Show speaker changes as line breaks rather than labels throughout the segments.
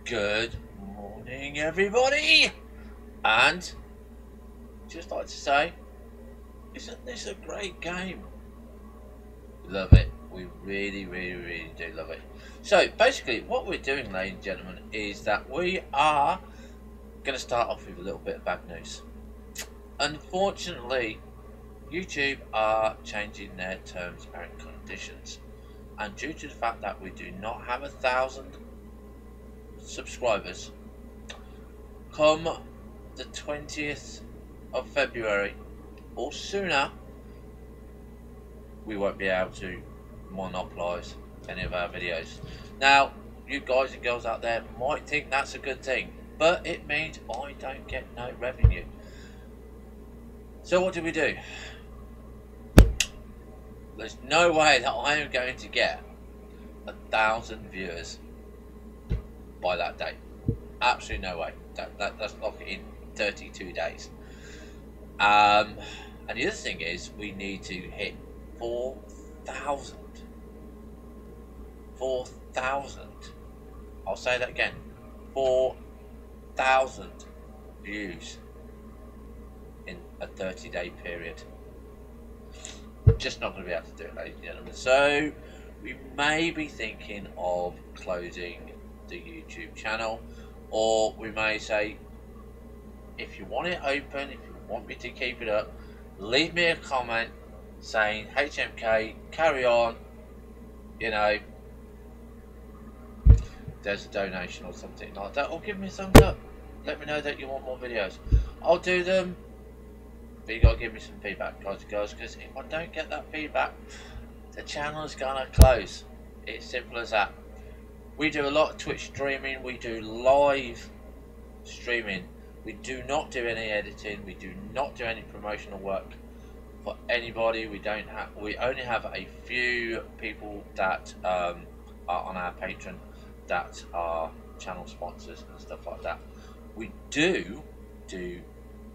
Good morning, everybody, and just like to say, isn't this a great game? Love it. We really do love it. So basically what we're doing, ladies and gentlemen, is that we are going to start off with a little bit of bad news. Unfortunately, YouTube are changing their terms and conditions, and due to the fact that we do not have 1,000 subscribers come the 20th of February or sooner, we won't be able to monopolise any of our videos. Now, you guys and girls out there might think that's a good thing, but it means I don't get no revenue. So what do? There's no way that I am going to get 1,000 viewers by that date. Absolutely no way. That's locked in 32 days. And the other thing is, we need to hit 4,000. 4,000. I'll say that again. 4,000 views in a 30-day period. Just not going to be able to do it, ladies and gentlemen. So we may be thinking of closing the YouTube channel, or we may say, if you want it open, if you want me to keep it up, leave me a comment saying HMK, carry on, you know, there's a donation or something like that, or give me a thumbs up, let me know that you want more videos. I'll do them, but you got to give me some feedback, guys and girls, because if I don't get that feedback, the channel is gonna close. It's simple as that. We do a lot of Twitch streaming, we do live streaming, we do not do any editing, we do not do any promotional work for anybody. We only have a few people that are on our Patreon that are channel sponsors and stuff like that. We do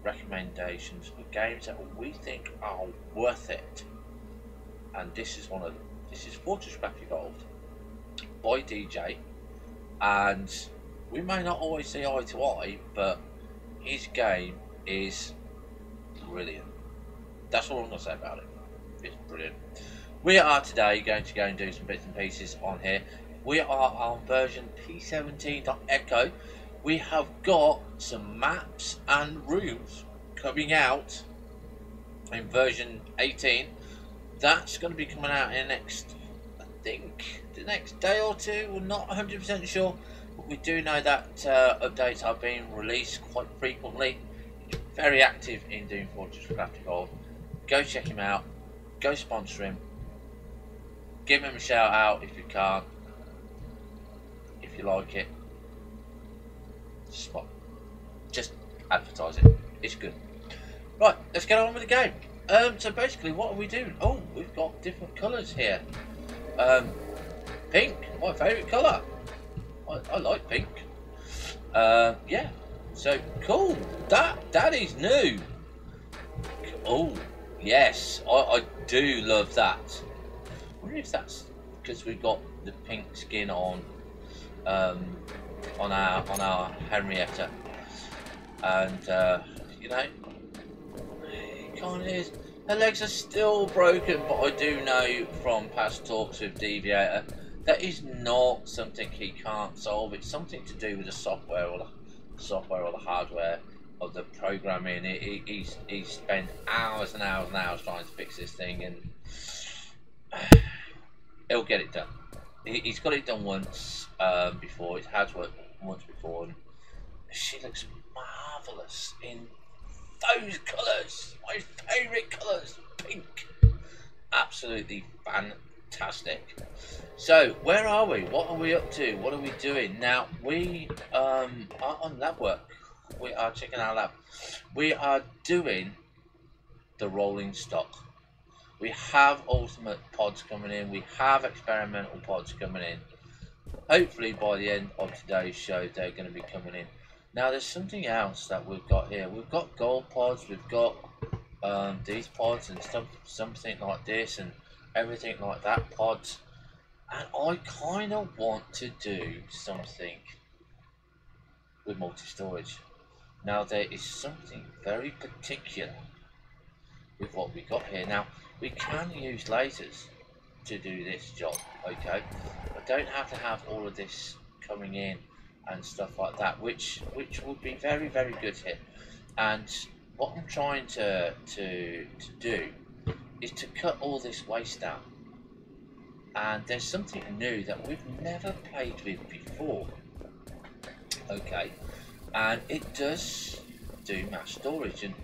recommendations for games that we think are worth it, and this is FortressCraft Evolved by DJ, and we may not always see eye to eye, but his game is brilliant. That's all I'm going to say about it. It's brilliant. We are today going to go and do some bits and pieces on here. We are on version P17.echo. We have got some maps and rooms coming out in version 18. That's going to be coming out in the next, I think, the next day or two. We're not 100% sure, but we do know that updates are being released quite frequently. Very active in doing FortressCraft Evolved. Go check him out. Go sponsor him. Give him a shout out if you can't. If you like it, just advertise it. It's good. Right, let's get on with the game. So basically, what are we doing? Oh, we've got different colours here. Pink, my favourite colour. I like pink. Yeah. So cool. That is new. Oh yes, I do love that. I wonder if that's because we've got the pink skin on our Henrietta, and you know, it kind of is. Her legs are still broken, but I do know from past talks with Deviator that is not something he can't solve. It's something to do with the software or the hardware of the programming. He's spent hours and hours and hours trying to fix this thing, and he'll get it done. He's got it done once before. It has worked once before, and she looks marvellous in those colours. My favourite colours, pink. Absolutely fantastic. So where are we? What are we up to? What are we doing now? We are on lab work. We are checking our lab. We are doing the rolling stock. We have ultimate pods coming in. We have experimental pods coming in. Hopefully by the end of today's show they're going to be coming in. Now there's something else that we've got here. We've got gold pods. We've got these pods and something like this and everything like that pods. And I kind of want to do something with multi-storage. Now there is something very particular with what we got here. Now we can use lasers to do this job, okay? I don't have to have all of this coming in and stuff like that, which would be very, very good here. And what I'm trying to do is to cut all this waste down. And there's something new that we've never played with before, okay? And it does do mass storage, and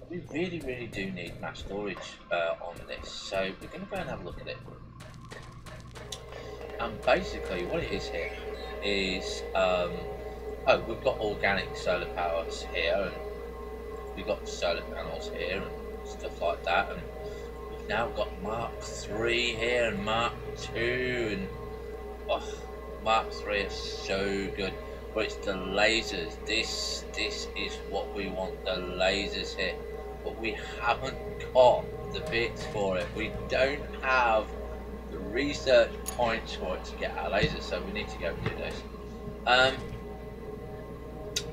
we really do need mass storage on this. So we're going to go and have a look at it. And basically what it is here is, oh, we've got organic solar powers here, and we've got solar panels here and stuff like that, and we've now got Mark 3 here and Mark 2, and oh, Mark 3 is so good. But it's the lasers. This is what we want, the lasers here. But we haven't got the bits for it. We don't have the research points for it to get our lasers, so we need to go and do those.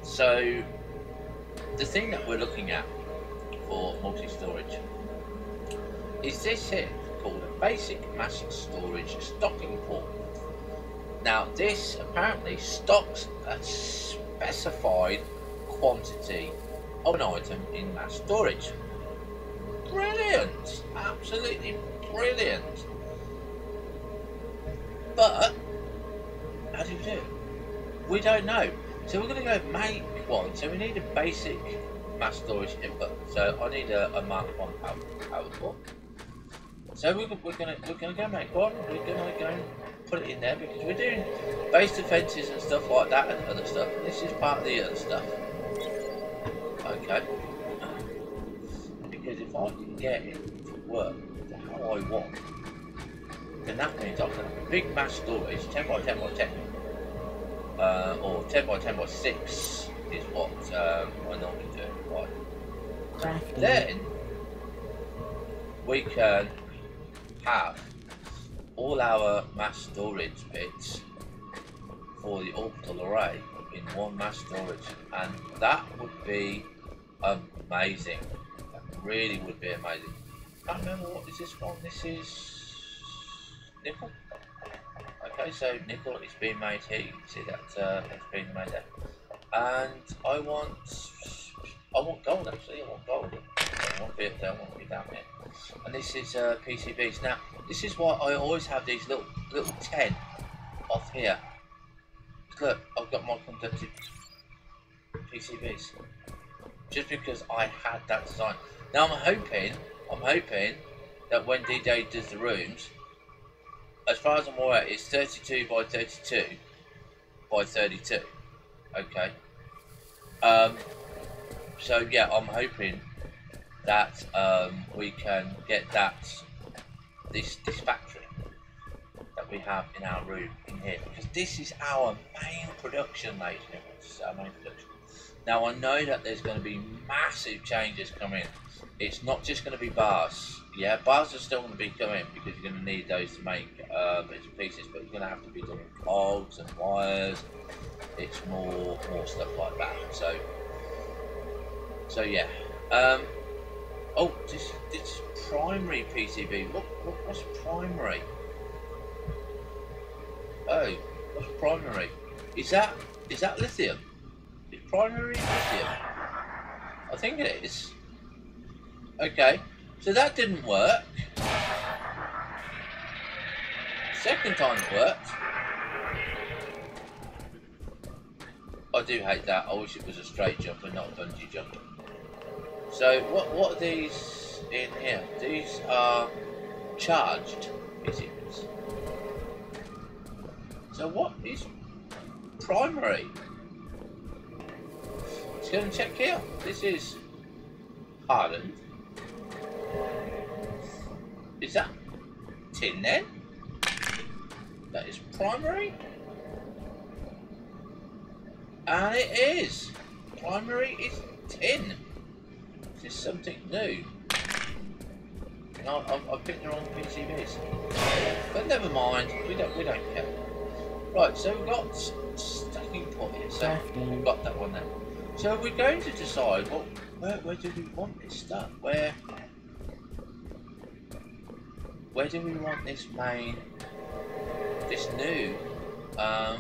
So the thing that we're looking at for multi-storage is this here, called a basic mass storage stocking port. Now this apparently stocks a specified quantity of an item in mass storage. Brilliant! Absolutely brilliant! But how do you do it? We don't know. So we're going to go make one. So we need a basic mass storage input. So I need a Mark 1 power port. So we're going to go make one. We're going to go and put it in there because we're doing base defenses and stuff like that and other stuff. And this is part of the other stuff. Okay. Because if I can get it to work how I want, then that means I can have a big mass storage, 10 by 10 by 10, or 10 by 10 by 6 is what I normally do. Right. Then we can have all our mass storage bits for the orbital array in one mass storage, and that would be amazing. That really would be amazing. I can't remember what is this from. This is nickel. Okay, so nickel is being made here. You can see that it's being made there. And I want gold actually. I want gold. I want it there. I want it down here. And this is PCBs. Now this is why I always have these little 10 off here. Look, I've got my conductive PCBs. Just because I had that design. Now I'm hoping that when DJ does the rooms, as far as I'm aware, it's 32 by 32 by 32. Okay. So yeah, I'm hoping that we can get this factory that we have in our room in here, because this is our main production, ladies and gentlemen. This is our main production. Now I know that there's going to be massive changes coming. It's not just going to be bars. Yeah, bars are still going to be coming because you're going to need those to make bits and pieces, but you're going to have to be doing cogs and wires. It's more stuff like that. So yeah. Oh, this primary PCB. What's primary? Oh, what's primary? Is that lithium? Is primary lithium? I think it is. Okay, so that didn't work. Second time it worked. I do hate that. I wish it was a straight jump and not a bungee jump. So what are these in here? These are charged PCBs. So what is primary? Let's go and check here. This is hardened. Is that tin then? That is primary? And it is. Primary is tin. This is something new. No, I've picked the wrong PCBs. But never mind, we don't care. Right, so we've got stacking input here. So we've got that one there. So we're going to decide, well, where do we want this stuff? Where do we want this new,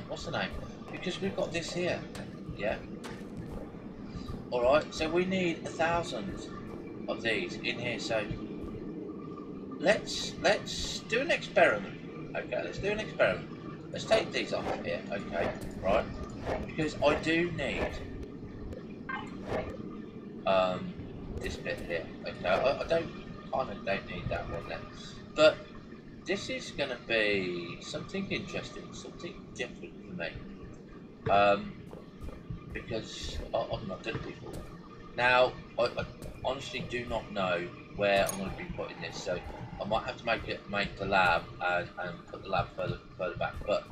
what's the name? Because we've got this here, yeah. All right, so we need 1,000 of these in here. So let's do an experiment. Okay, let's do an experiment. Let's take these off here. Okay, right? Because I do need this bit here. Okay, I don't need that one there. But this is going to be something interesting, something different for me. Because I've not done it before. Now, I honestly do not know where I'm going to be putting this, so I might have to make the lab and put the lab further back. But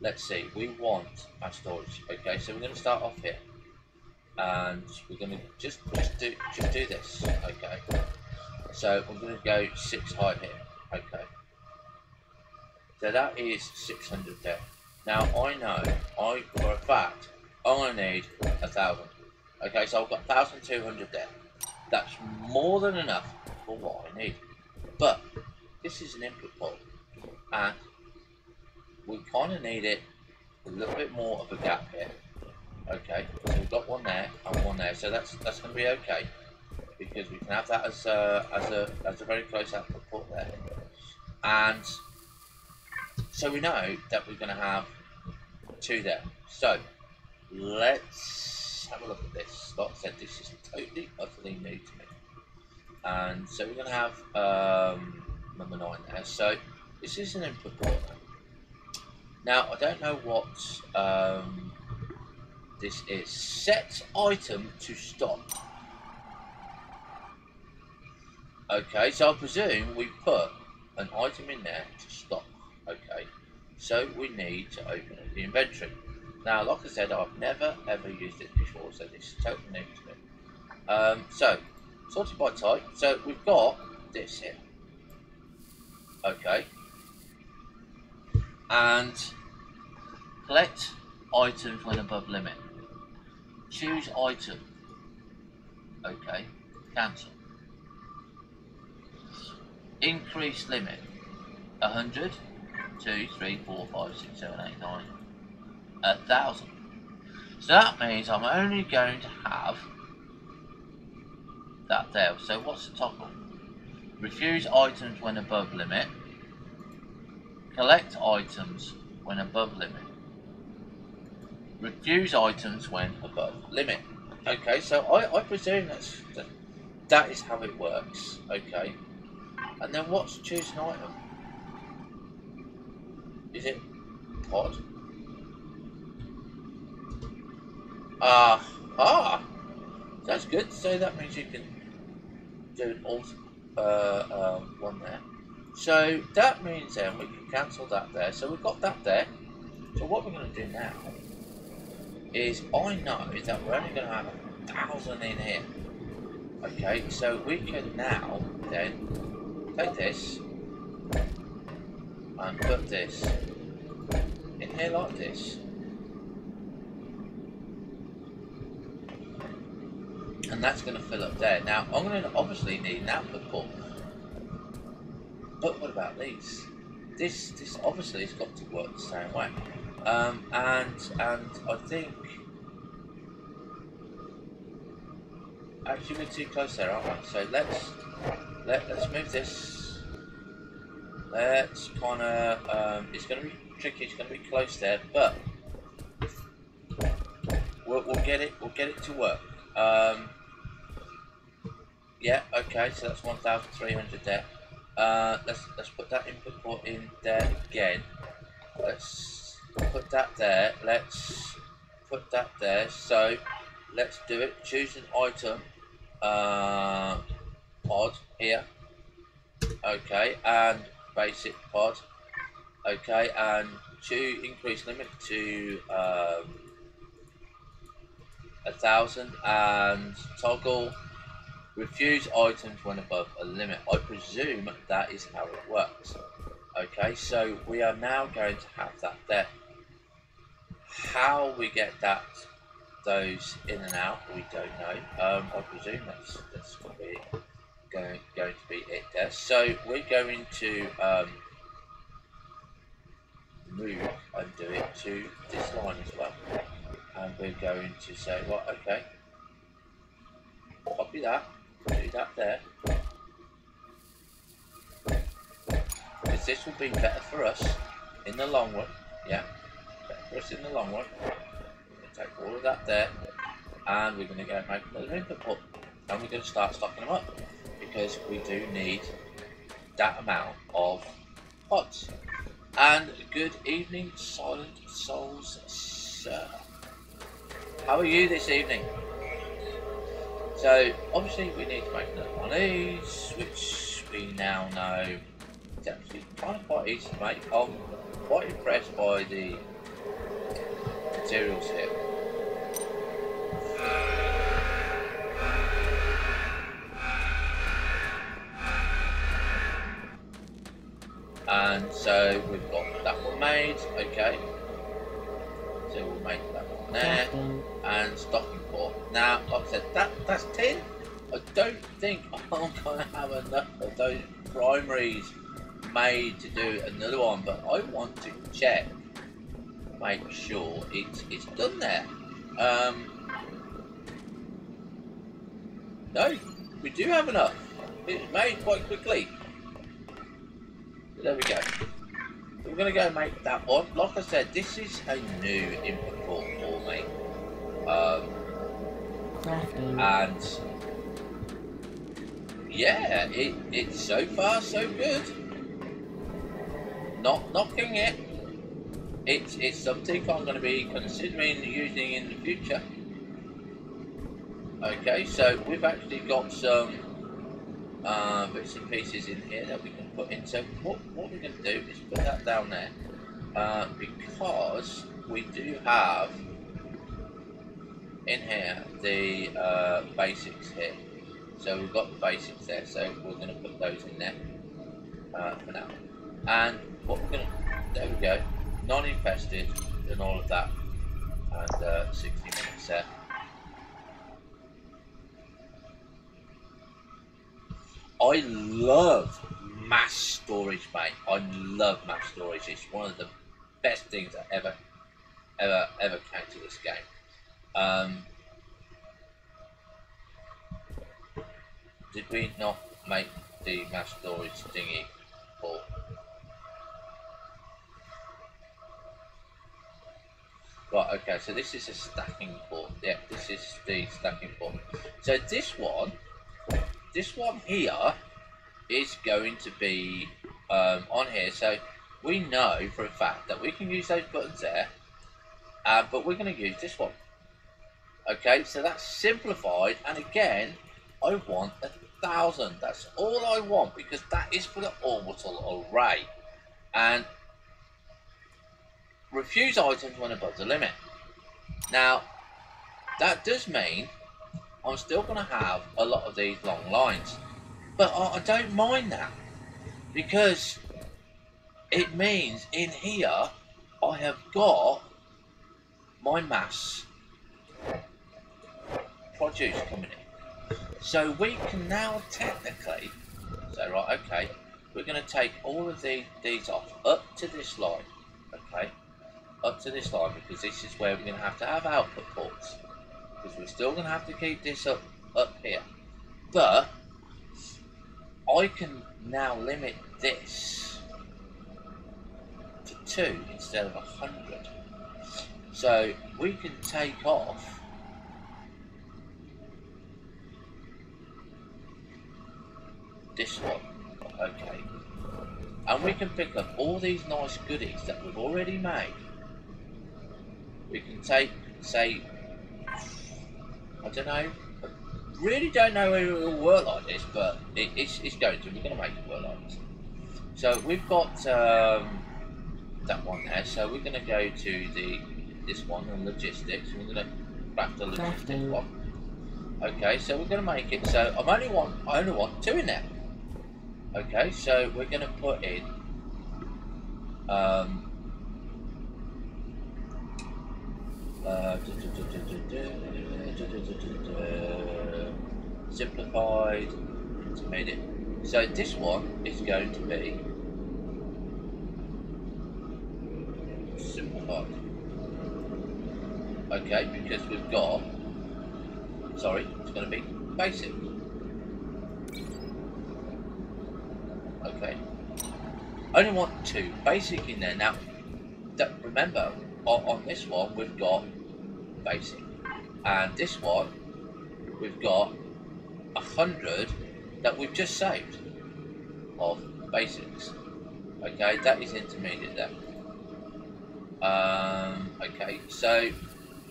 let's see. We want our storage. Okay, so we're going to start off here, and we're going to just do this. Okay, so I'm going to go 6 high here. Okay, so that is 600 there. Now I know for a fact I'm going to need 1,000. Okay, so I've got 1,200 there. That's more than enough for what I need. But this is an input port, and we kind of need it a little bit more of a gap here. Okay, so we've got one there and one there, so that's going to be okay, because we can have that as a very close output port there. And so we know that we're going to have 2 there. So let's have a look at this. Like I said, this is totally, utterly new to me. And so we're going to have number 9 there. So this is an input port. Now I don't know what this is. Set item to stop. Okay, so I presume we put an item in there to stop. Okay, so we need to open up the inventory. Now, like I said, I've never ever used it before, so this is totally new to me. So, sorted by type. So we've got this here. Okay, and collect items when above limit. Choose item. Okay, cancel. Increase limit 100, 2, 3, 4, 5, 6, 7, 8, 9, 1,000. So that means I'm only going to have that there. So what's the toggle? Refuse items when above limit. Collect items when above limit. Refuse items when above limit. Okay, so I presume that is how it works. Okay. And then what's choose an item? Is it pod? That's good. So that means you can do an alt one there. So that means then we can cancel that there. So we've got that there. So what we're going to do now is I know that we're only going to have 1,000 in here. Okay, so we can now then take this and put this in here like this, and that's going to fill up there. Now I'm going to obviously need an output port, but what about these? This obviously has got to work the same way, and I think actually we're too close there, aren't we? So let's move this. Let's kind of it's going to be tricky. It's going to be close there, but we'll get it to work. Yeah, okay. So that's 1,300 there. Let's put that input port in there again. Let's put that there. Let's put that there. So let's do it. Choose an item. Pod here. Okay, and basic pod. Okay, and to increase limit to 1,000, and toggle refuse items when above a limit. I presume that is how it works. Okay, so we are now going to have that there. How we get those in and out, we don't know. I presume that's going to be it there. So we're going to move and do it to this line as well, and we're going to say, well, okay, copy that, do that there, because this will be better for us in the long run. Yeah, better for us in the long run. We're going to take all of that there, and we're going to go and make another input put, and we're going to start stocking them up, because we do need that amount of pods. And good evening, Silent Souls, sir. How are you this evening? So obviously we need to make another one of these, which we now know is actually kind of quite easy to make. I'm quite impressed by the materials here. And so we've got that one made, okay. So we'll make that one there, and stocking port. Now, like I said, that's 10. I don't think I'm going to have enough of those primaries made to do another one, but I want to check, make sure it's done there. No, we do have enough. It's made quite quickly. There we go. So we're going to go and make that one. Like I said, this is a new input port for me. And yeah, it's so far so good. Not knocking it. It's something I'm going to be considering using in the future. Okay, so we've actually got some bits and pieces in here that we can put in. So what we're going to do is put that down there, because we do have in here the basics here. So we've got the basics there, so we're going to put those in there for now. And what we're going to, there we go, non-infested and all of that, and 60 minutes there. I love mass storage, mate. I love mass storage. It's one of the best things that ever came to this game. Did we not make the mass storage thingy for? Right, okay, so this is a stacking port. Yeah, this is the stacking port. So this one here is going to be on here. So we know for a fact that we can use those buttons there, but we're going to use this one. Okay, so that's simplified, and again, I want 1,000. That's all I want, because that is for the orbital array. And refuse items when above the limit. Now, that does mean I'm still going to have a lot of these long lines, but I don't mind that, because it means in here I have got my mass produce coming in. So we can now technically say, right, okay, we're going to take all of these off up to this line, okay, up to this line, because this is where we're going to have output ports, because we're still going to have to keep this up here. But I can now limit this to 2 instead of 100. So we can take off this one, okay, and we can pick up all these nice goodies that we've already made. We can take, say, I don't know, I really don't know whether it will work like this, but it's going to, we're going to make it work like this. So we've got that one there, so we're going to go to this one, the logistics. We're going to craft the logistics one. Okay, so we're going to make it, so I only want 2 in there. Okay, so we're going to put in Simplified, intermediate. So this one is going to be simplified. Okay, because we've got, sorry, it's going to be basic. Okay, only want 2 basic in there. Now, remember, on this one we've got basic, and this one we've got 100 that we've just saved of basics. Okay, that is intermediate there. Okay, so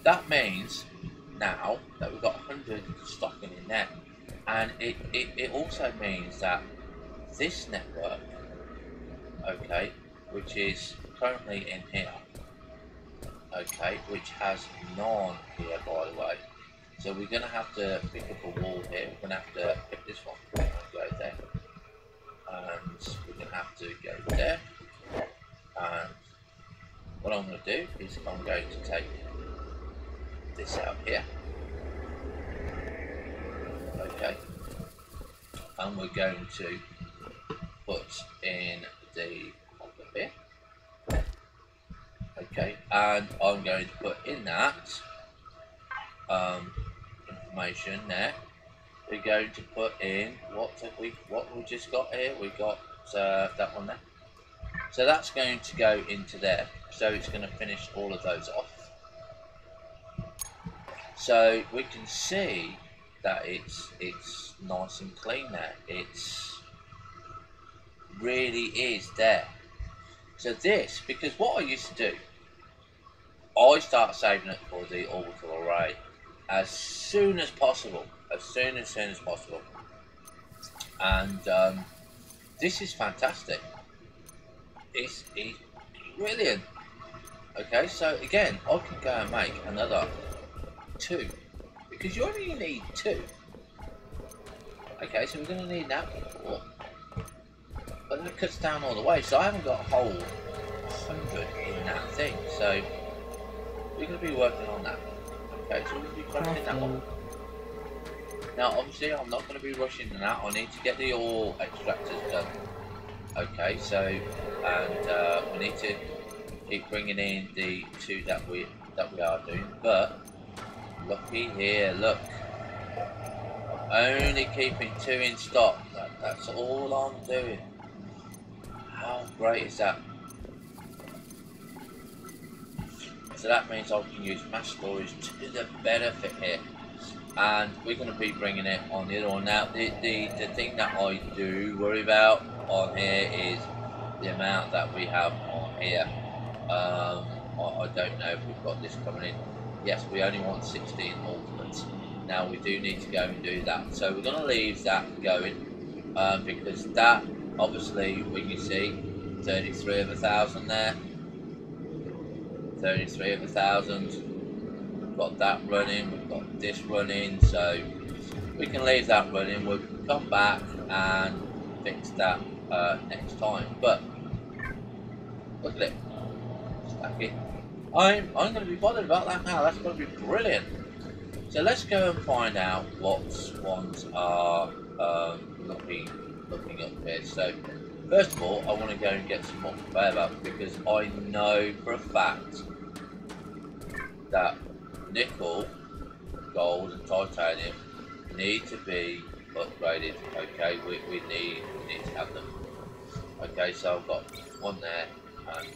that means now that we've got 100 stocking in there, and it also means that this network, okay, which is currently in here, okay, which has none here, by the way. So we're going to have to pick up a wall here. We're going to have to pick this one and go there, and we're going to have to go there. And what I'm going to do is I'm going to take this out here, okay, and we're going to put in the copper here, okay, and I'm going to put in that information there. We're going to put in what we just got here. We got that one there. So that's going to go into there. So it's going to finish all of those off. So we can see that it's nice and clean there. It's really is there. So this, because what I used to do, I start saving it for the orbital array as soon as possible, as soon as possible, and this is fantastic. It's brilliant. Okay, so again, I can go and make another 2 because you only need 2. Okay, so we're going to need that 4, but then it cuts down all the way, so I haven't got a whole 100 in that thing. So we're going to be working on that. Okay, so we're going to be crafting that one. Now, obviously, I'm not going to be rushing that. I need to get the ore extractors done. Okay, so and we need to keep bringing in the 2 that we are doing. But looky here, look, I'm only keeping 2 in stock. That's all I'm doing. How great is that? So that means I can use mass storage to the benefit here, and we're going to be bringing it on the other one. Now, the thing that I do worry about on here is the amount that we have on here. I don't know if we've got this coming in. Yes, we only want 16 ultimates. Now we do need to go and do that, so we're going to leave that going because that, obviously, when you see 33 of 1,000 there, 33 of 1,000, we've got that running, we've got this running, so we can leave that running. We'll come back and fix that next time. But look at it, stack it. I'm going to be bothered about that now. That's going to be brilliant. So let's go and find out what ones are looking up here. So first of all, I want to go and get some more conveyor belts because I know for a fact that nickel, gold and titanium need to be upgraded. Okay, we need to have them. Okay, so I've got 1 there and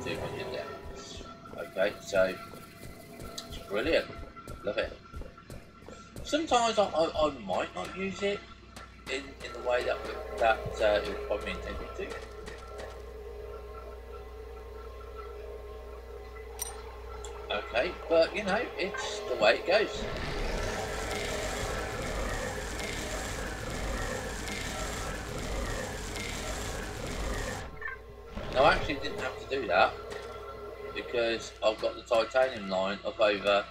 200 there. Okay, so it's brilliant. Love it. Sometimes I might not use it in the way that it was probably intended to. Okay, but you know, it's the way it goes. Now I actually didn't have to do that because I've got the titanium line up over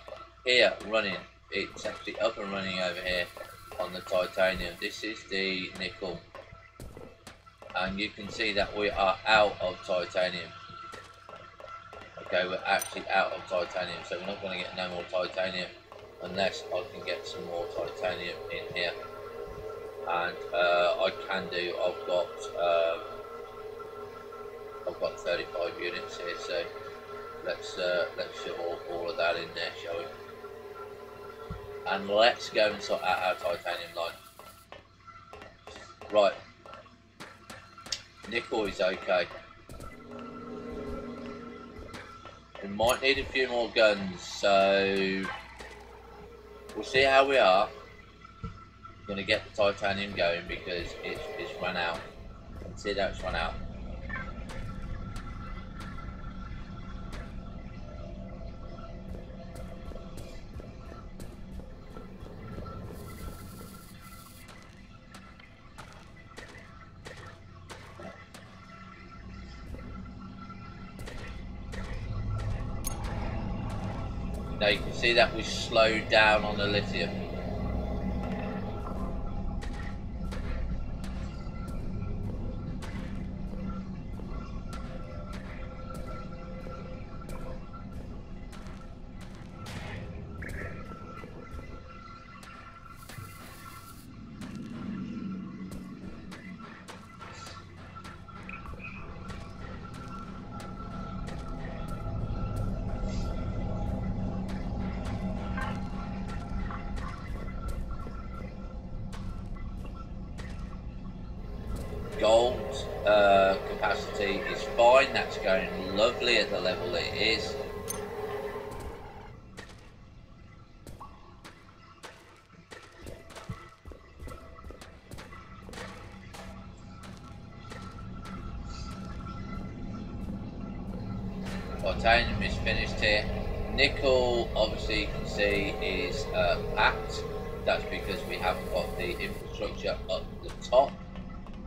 here running. It's actually up and running over here on the titanium. This is the nickel, and you can see that we are out of titanium. Okay, we're actually out of titanium, so we're not going to get no more titanium unless I can get some more titanium in here. And I can do. I've got 35 units here, so let's shove all of that in there, shall we? And let's go and sort out our titanium line. Right, nickel is okay. We might need a few more guns, so we'll see how we are. I'm going to get the titanium going because it's run out. I can see that it's run out. Now you can see that we slowed down on the lithium. Gold capacity is fine, that's going lovely at the level it is. Titanium is finished here. Nickel, obviously you can see, is packed. That's because we haven't got the infrastructure up the top.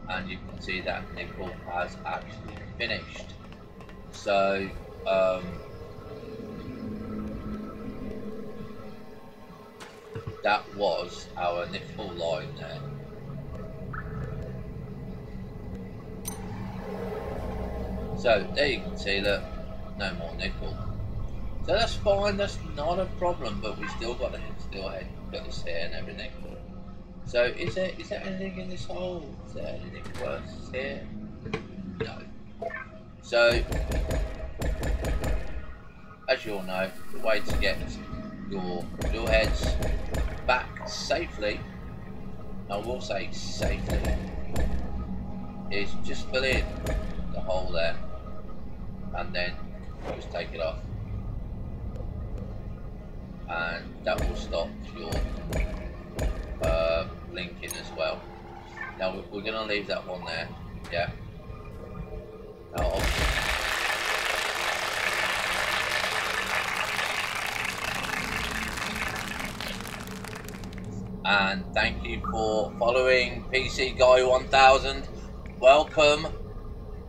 And you can see that nickel has actually finished. So that was our nickel line there. So there you can see that no more nickel. So that's fine, that's not a problem, but we still got to head got this here and everything. So is there anything in this hole? Is there anything worse here? No. So as you all know, the way to get your drill heads back safely, I will say safely, is just fill in the hole there and then just take it off, and that will stop your blinking as well. Now we're going to leave that one there, yeah. Now and thank you for following PC Guy 1000. Welcome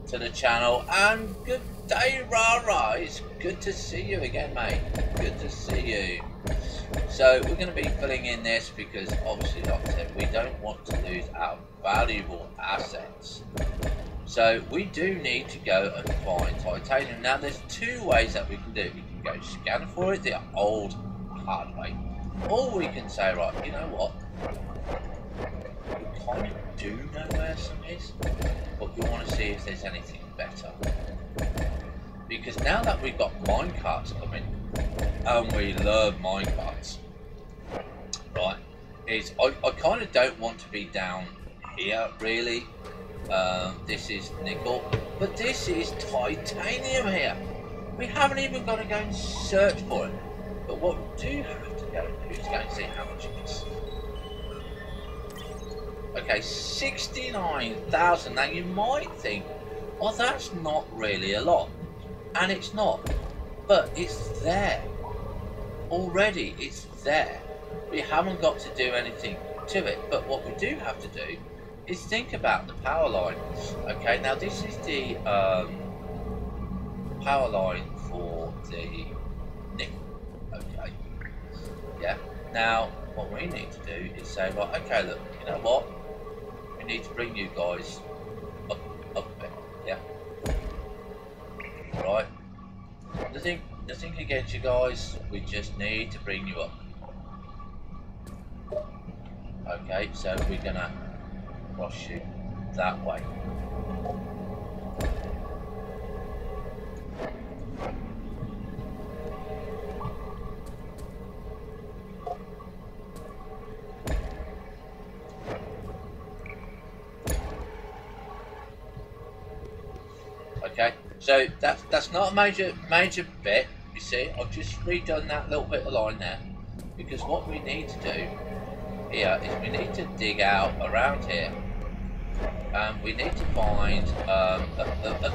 to the channel and good day, rah. It's good to see you again, mate. Good to see you. So we're going to be filling in this because obviously, like I said, we don't want to lose our valuable assets. So we do need to go and find titanium. Now there's two ways that we can do it. We can go scan for it the old hard way, or we can say, right, you know what, we kind of do know where some is, but we want to see if there's anything better. Because now that we've got minecarts coming, and we love minecarts, right, I kind of don't want to be down here really. This is nickel, but this is titanium here. We haven't even got to go and search for it, but what we do have to go and do is go and see how much it is. Okay, 69,000. Now you might think, well, that's not really a lot, and it's not, but it's there already. It's there. We haven't got to do anything to it, but what we do have to do is think about the power line. Okay, now this is the power line for the nickel. Okay, yeah. Now what we need to do is say, right, okay, look, you know what, we need to bring you guys up a bit, yeah. Right. The nothing against you guys. We just need to bring you up. Okay, so we're gonna cross you that way. Okay, so that's not a major bit. You see, I've just redone that little bit of line there, because what we need to do here is we need to dig out around here, and we need to find a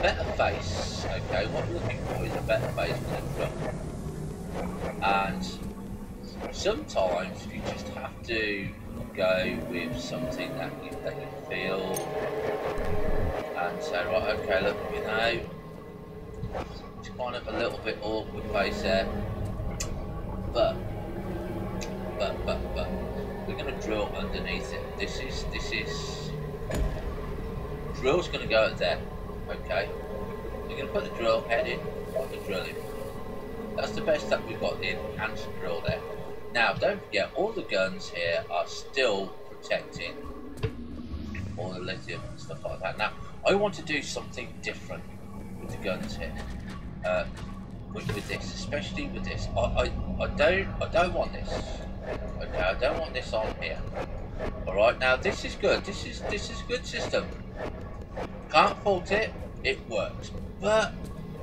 better face. Okay, what we're looking for is a better face for the drill, and sometimes you just have to go with something that you feel, and say, right, okay, look, you know, it's kind of a little bit awkward face there, but we're going to drill underneath it. This is drill's going to go there. Okay, we're going to put the drill head in, put the drill in. That's the best that we've got, the enhanced drill there. Now don't forget, all the guns here are still protecting all the lithium and stuff like that. Now I want to do something different with the guns here, with this, especially with this. I don't want this. Okay, I don't want this on here. All right, now this is good. This is a good system. Can't fault it. It works, but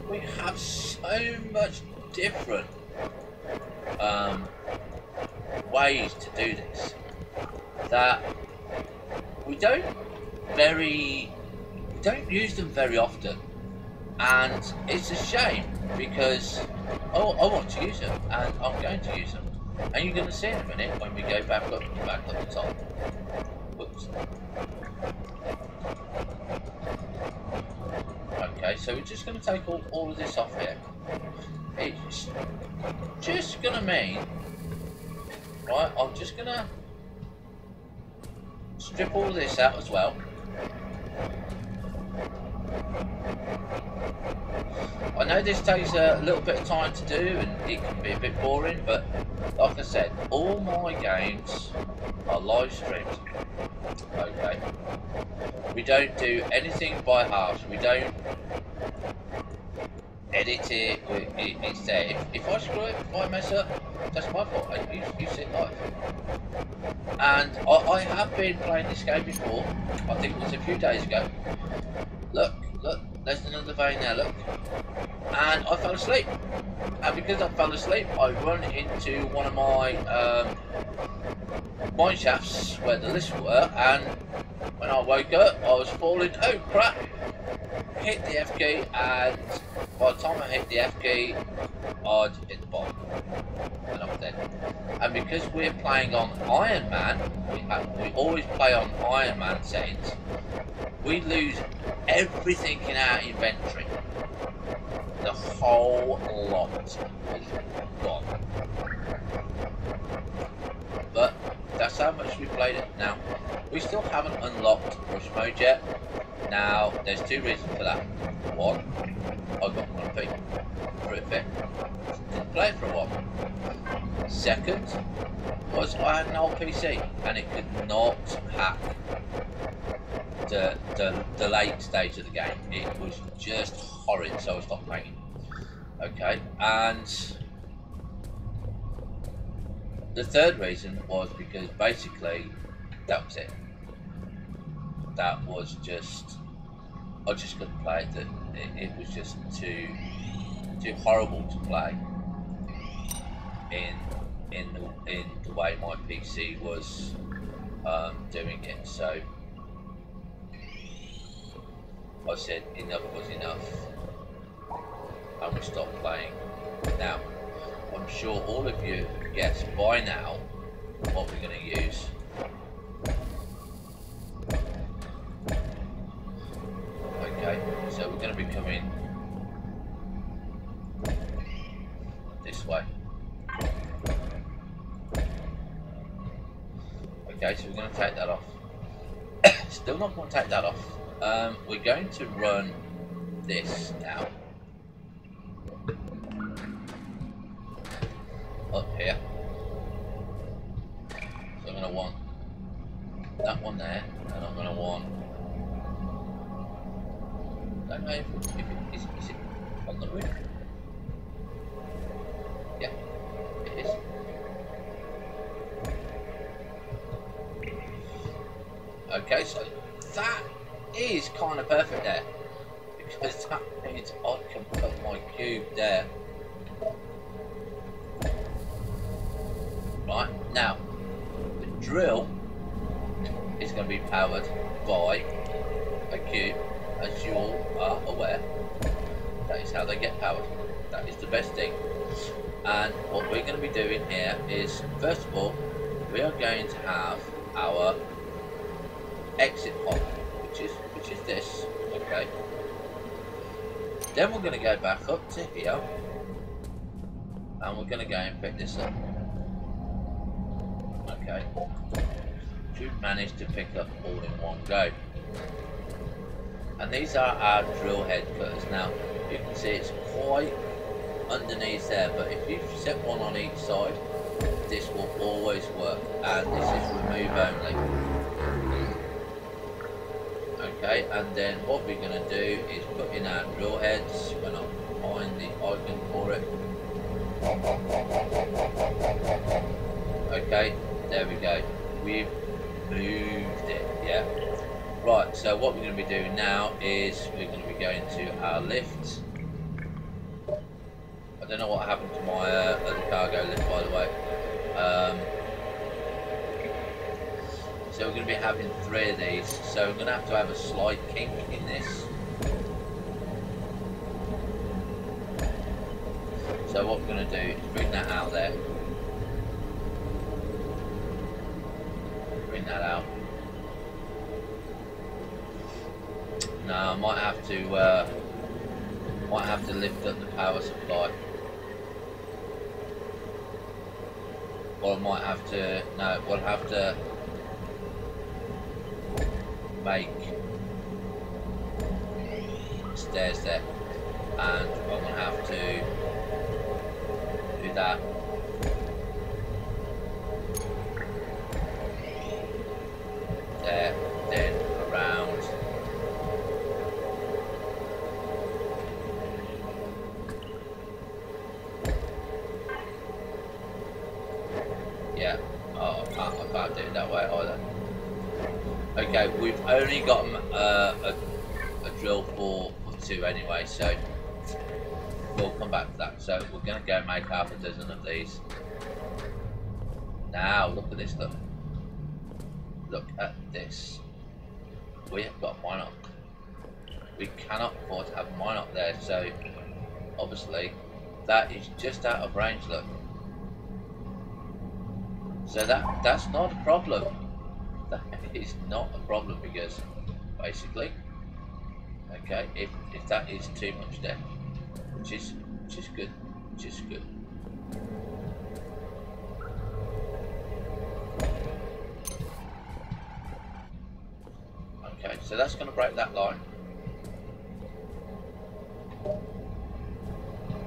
we have so much different ways to do this that we don't use them very often, and it's a shame, because I want to use them, and I'm going to use them, and you're going to see in a minute when we go back up the top. Whoops. Okay, so we're just going to take all of this off here. It's just going to mean, right, I'm just going to strip all of this out as well. I know this takes a little bit of time to do, and it can be a bit boring, but like I said, all my games are live streamed. Okay, we don't do anything by halves. We don't edit it. It's there. If I screw it, if I mess up, that's my fault. You see it live. And I have been playing this game before. I think it was a few days ago. Look, there's another vein there, look. And I fell asleep. And because I fell asleep, I run into one of my mine shafts where the lifts were, and when I woke up, I was falling. Oh crap! Hit the F key, and by the time I hit the F key, I'd hit the bottom, and I was dead. And because we're playing on Iron Man, we always play on Iron Man settings. We lose everything in our inventory. The whole lot is gone. But that's how much we played it. Now, we still haven't unlocked rush mode yet. Now, there's two reasons for that. One, I got grumpy for it. Didn't play it for a while. Second, was I had an old PC and it could not hack the late stage of the game. It was just horrid, so I stopped playing it. Okay, and the third reason was because basically that was it. That was just, I just couldn't play it. It was just too horrible to play in the way my PC was doing it. So I said enough was enough, and we stopped playing. Now, I'm sure all of you guessed by now what we're going to use. Okay, so we're going to be coming this way. Okay, so we're going to take that off. Still not going to take that off. We're going to run this now. up here. So I'm going to want that one there, and I'm going to want. I don't know if it is it on the roof. Yeah, it is. Okay, so that is kind of perfect there, because that means I can put my cube there. Right, now the drill is going to be powered by a cube, as you all are aware. That is how they get powered. That is the best thing. And what we're going to be doing here is, first of all, we are going to have our exit pod, which is this. Okay. Then we're going to go back up to here, and we're going to go and pick this up. Okay. Should manage to pick up all in one go. And these are our drill head cutters. Now you can see it's quite underneath there, but if you set one on each side, this will always work. And this is remove only. Okay, and then what we're going to do is put in our drill heads when I find the icon for it. Okay, there we go. We've moved it, yeah. Right, so what we're going to be doing now is we're going to be going to our lift. I don't know what happened to my other cargo lift, by the way. So we're going to be having 3 of these. So we're going to have a slight kink in this. So what we're going to do is bring that out there. Bring that out. Now I might have to lift up the power supply. Or I might have to, no, we'll have to make stairs there, and I'm going to have to do that. There, then around. Yeah, oh, I can't do it that way either. Okay, we've only got a drill for 2 anyway, so we'll come back to that. So we're going to go make half a dozen of these. Now look at this, look at this. We have got mine up. We cannot afford to have mine up there, so obviously that is just out of range, look. So that's not a problem. That is not a problem, because basically, okay, if that is too much there, which is good, Okay, so that's going to break that line.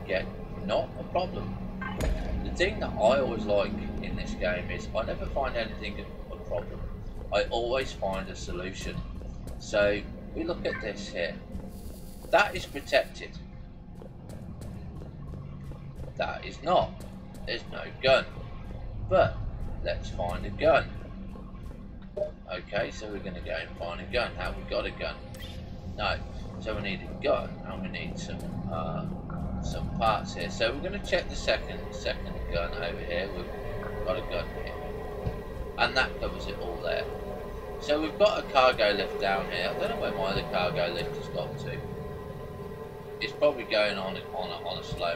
Again, not a problem. The thing that I always like in this game is I never find anything a problem. I always find a solution. So we look at this here. That is protected. That is not. There's no gun. But let's find a gun. Okay, so we're going to go and find a gun. Have we got a gun? No. So we need a gun, and we need some parts here. So we're going to check the second gun over here. We've got a gun here, and that covers it all there. So we've got a cargo lift down here. I don't know where my other cargo lift has got to. It's probably going on a slow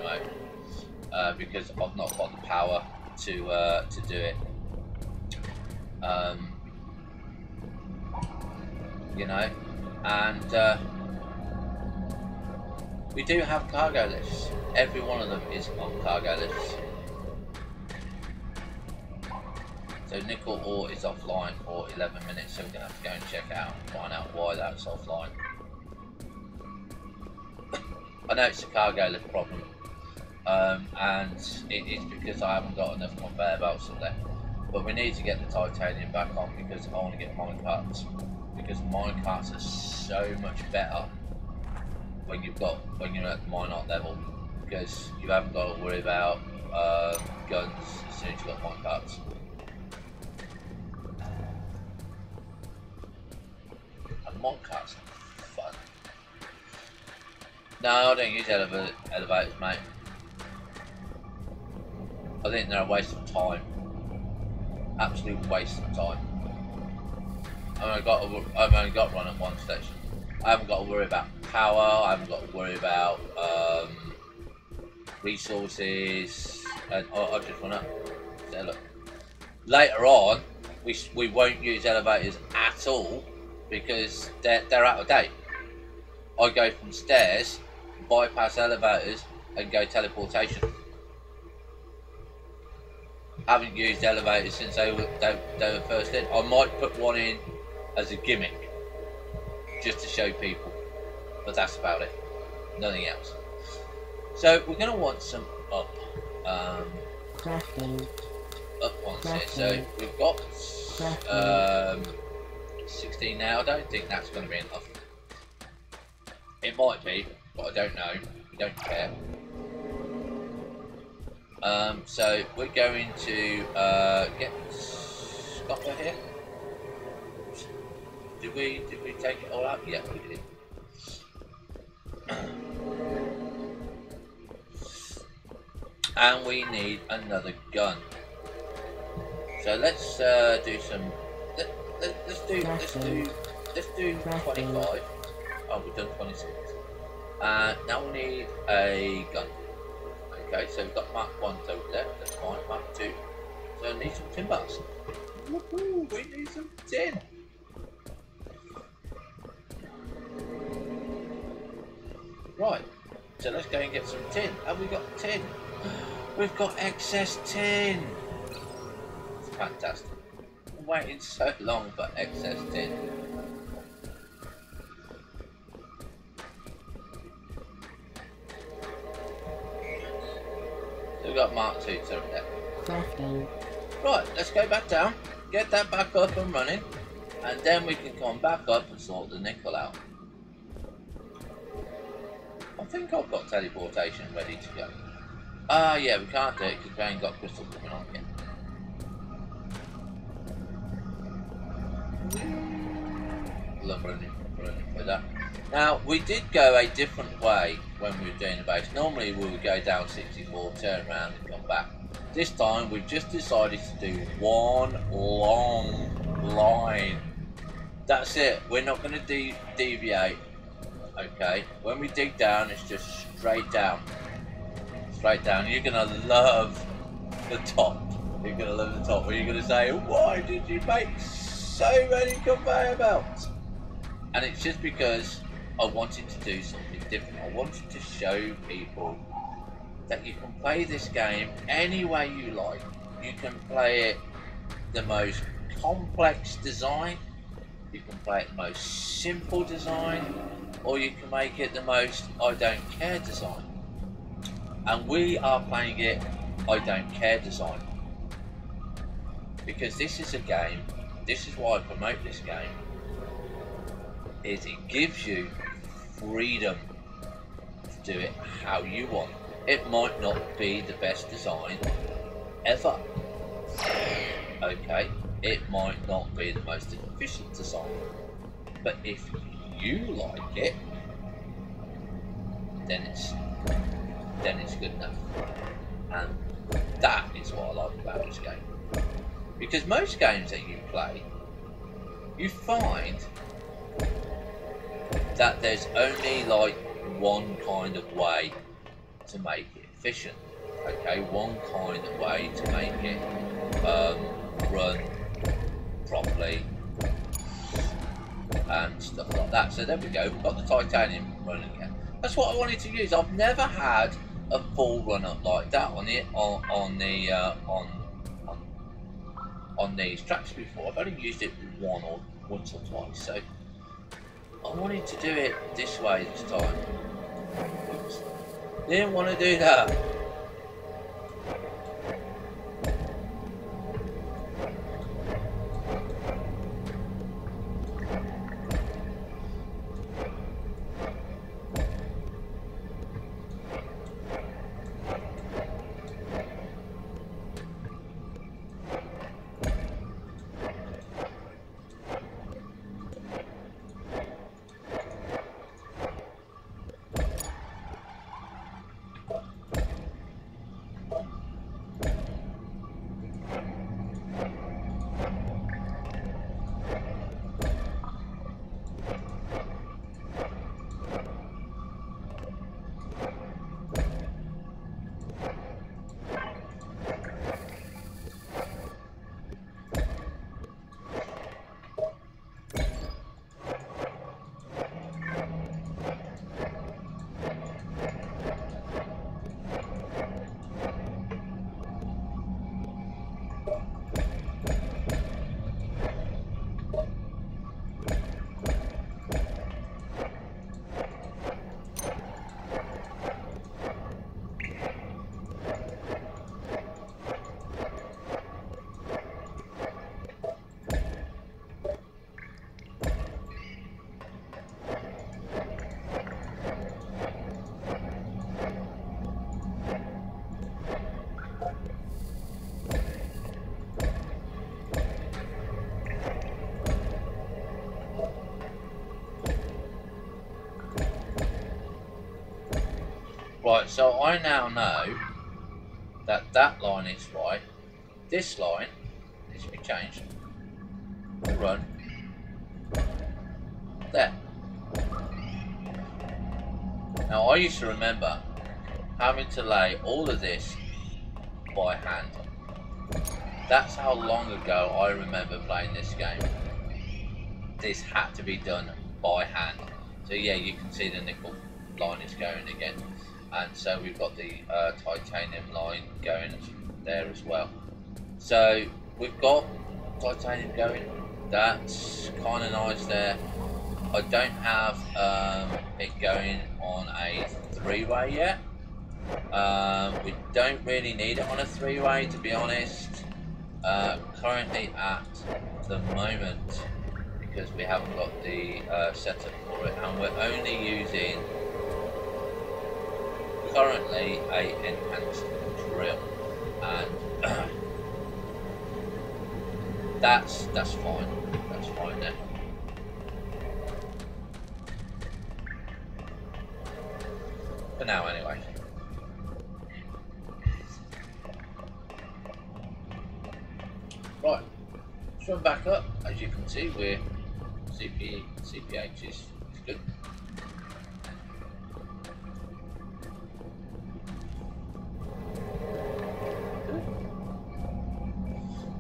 mode because I've not got the power to do it. You know, and we do have cargo lifts. Every one of them is on cargo lifts. So nickel ore is offline for 11 minutes, so we're going to have to go and check out and find out why that's offline. I know it's a cargo lift problem, and it is because I haven't got enough conveyor belts up there. But we need to get the titanium back on because I want to get mine carts. Because mine carts are so much better when you're at the mine art level, because you haven't got to worry about guns as soon as you've got mine carts. And mine carts are fun. No, I don't use elevators, mate. I think they're a waste of time. Absolute waste of time. I've only got to run at one station. I haven't got to worry about power. I haven't got to worry about resources. And I'll just run up. So look. Later on, we won't use elevators at all because they're out of date. I go from stairs, bypass elevators, and go teleportation. Haven't used elevators since they were first in. I might put one in as a gimmick, just to show people, but that's about it. Nothing else. So we're going to want some up ones here. So we've got 16 now. I don't think that's going to be enough. It might be, but I don't know. We don't care. So we're going to get Scopper here. Did we take it all out? Yeah, we did. And we need another gun. So let's do some. Let's do 25. Oh, we've done 26. Now we need a gun. Okay, so we've got Mark 1s over there. That's fine. Mark 2. So I need some tin bars. Woohoo! We need some tin. Right, so let's go and get some tin. Have we got tin? We've got excess tin. It's fantastic. I'm waiting so long for excess tin. So we've got Mark 2 over there. Right, let's go back down, get that back up and running, and then we can come back up and sort the nickel out. I think I've got teleportation ready to go. Yeah, we can't do it because we ain't got crystal coming on yet. Love running for that. Now, we did go a different way when we were doing the base. Normally we would go down 64, turn around and come back. This time we've just decided to do one long line. That's it. We're not going to deviate. Okay, when we dig down, it's just straight down. Straight down. You're going to love the top. You're going to love the top. Or you're going to say, why did you make so many conveyor belts? And it's just because I wanted to do something different. I wanted to show people that you can play this game any way you like. You can play it the most complex design. You can play it the most simple design. Or you can make it the most I don't care design. And we are playing it I don't care design. Because this is a game, this is why I promote this game, is it gives you freedom to do it how you want. It might not be the best design ever. Okay, it might not be the most efficient design. But if you like it, then it's good enough. And that is what I like about this game. Because most games that you play, you find that there's only like one kind of way to make it efficient. Okay, one kind of way to make it run properly and stuff like that. So there we go, we've got the titanium running again. That's what I wanted to use. I've never had a full run up like that on these tracks before. I've only used it once or twice, so I wanted to do it this way this time. Oops. Didn't want to do that. Right, so I now know that that line is right. This line needs to be changed. Run there. Now I used to remember having to lay all of this by hand. That's how long ago I remember playing this game. This had to be done by hand. So yeah, you can see the nickel line is going again. And so we've got the titanium line going there as well. So we've got titanium going. That's kind of nice there. I don't have it going on a three-way yet. We don't really need it on a three-way, to be honest. Currently at the moment, because we haven't got the setup for it, and we're only using currently a enhanced drill, and that's fine. That's fine there. For now, anyway. Right, swim back up. As you can see, we're CPH is good.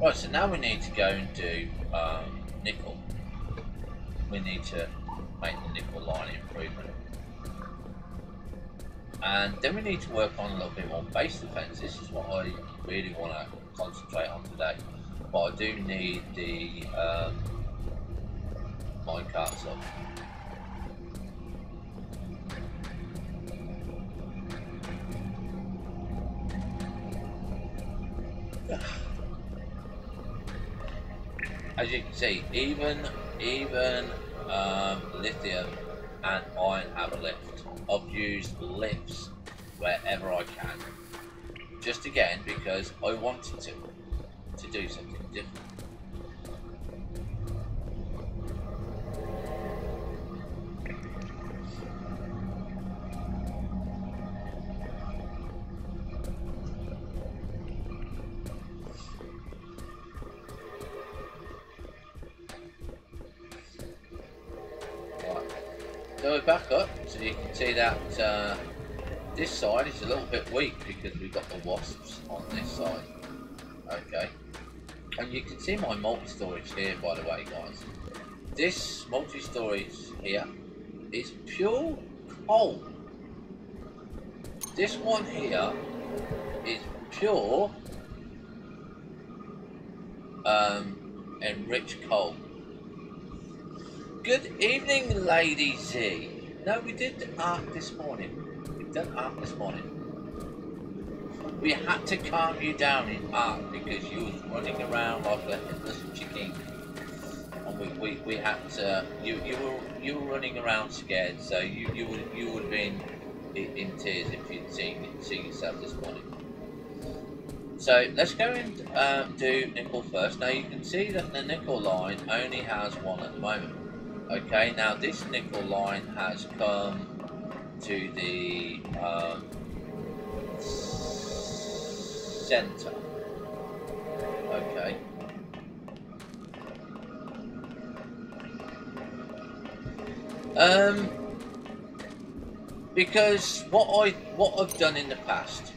Right, so now we need to go and do nickel. We need to make the nickel line improvement. And then we need to work on a little bit more base defense. This is what I really want to concentrate on today. But I do need the minecarts up. As you can see, even lithium and iron have a lift. I've used lifts wherever I can, just again because I wanted to do something different. So we're back up, so you can see that this side is a little bit weak because we've got the wasps on this side. Okay, and you can see my multi-storage here, by the way, guys. This multi-storage here is pure coal. This one here is pure enriched coal. Good evening, Lady Z. No, we did the arc this morning. We've done arc this morning. We had to calm you down in arc because you was running around like a headless chicken, and we had to. You were running around scared, so you would have been in tears if you'd seen yourself this morning. So let's go and do nickel first. Now you can see that the nickel line only has one at the moment. Okay, now this nickel line has come to the center. Okay. Because what I've done in the past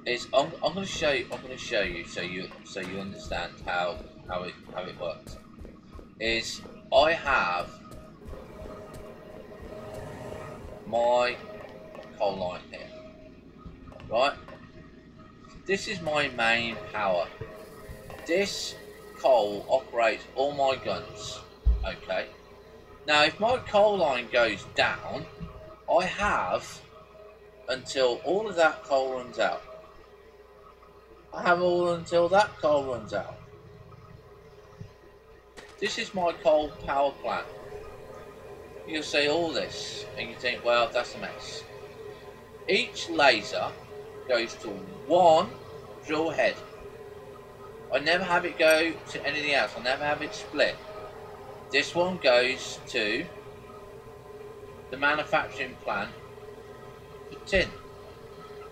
is I'm going to show you so you understand how it works. Is I have my coal line here, right? This is my main power. This coal operates all my guns, okay? Now if my coal line goes down, I have until all of that coal runs out. I have all until that coal runs out. This is my coal power plant. You'll see all this and you think, well, that's a mess. Each laser goes to one drill head. I never have it go to anything else. I never have it split. This one goes to the manufacturing plant The tin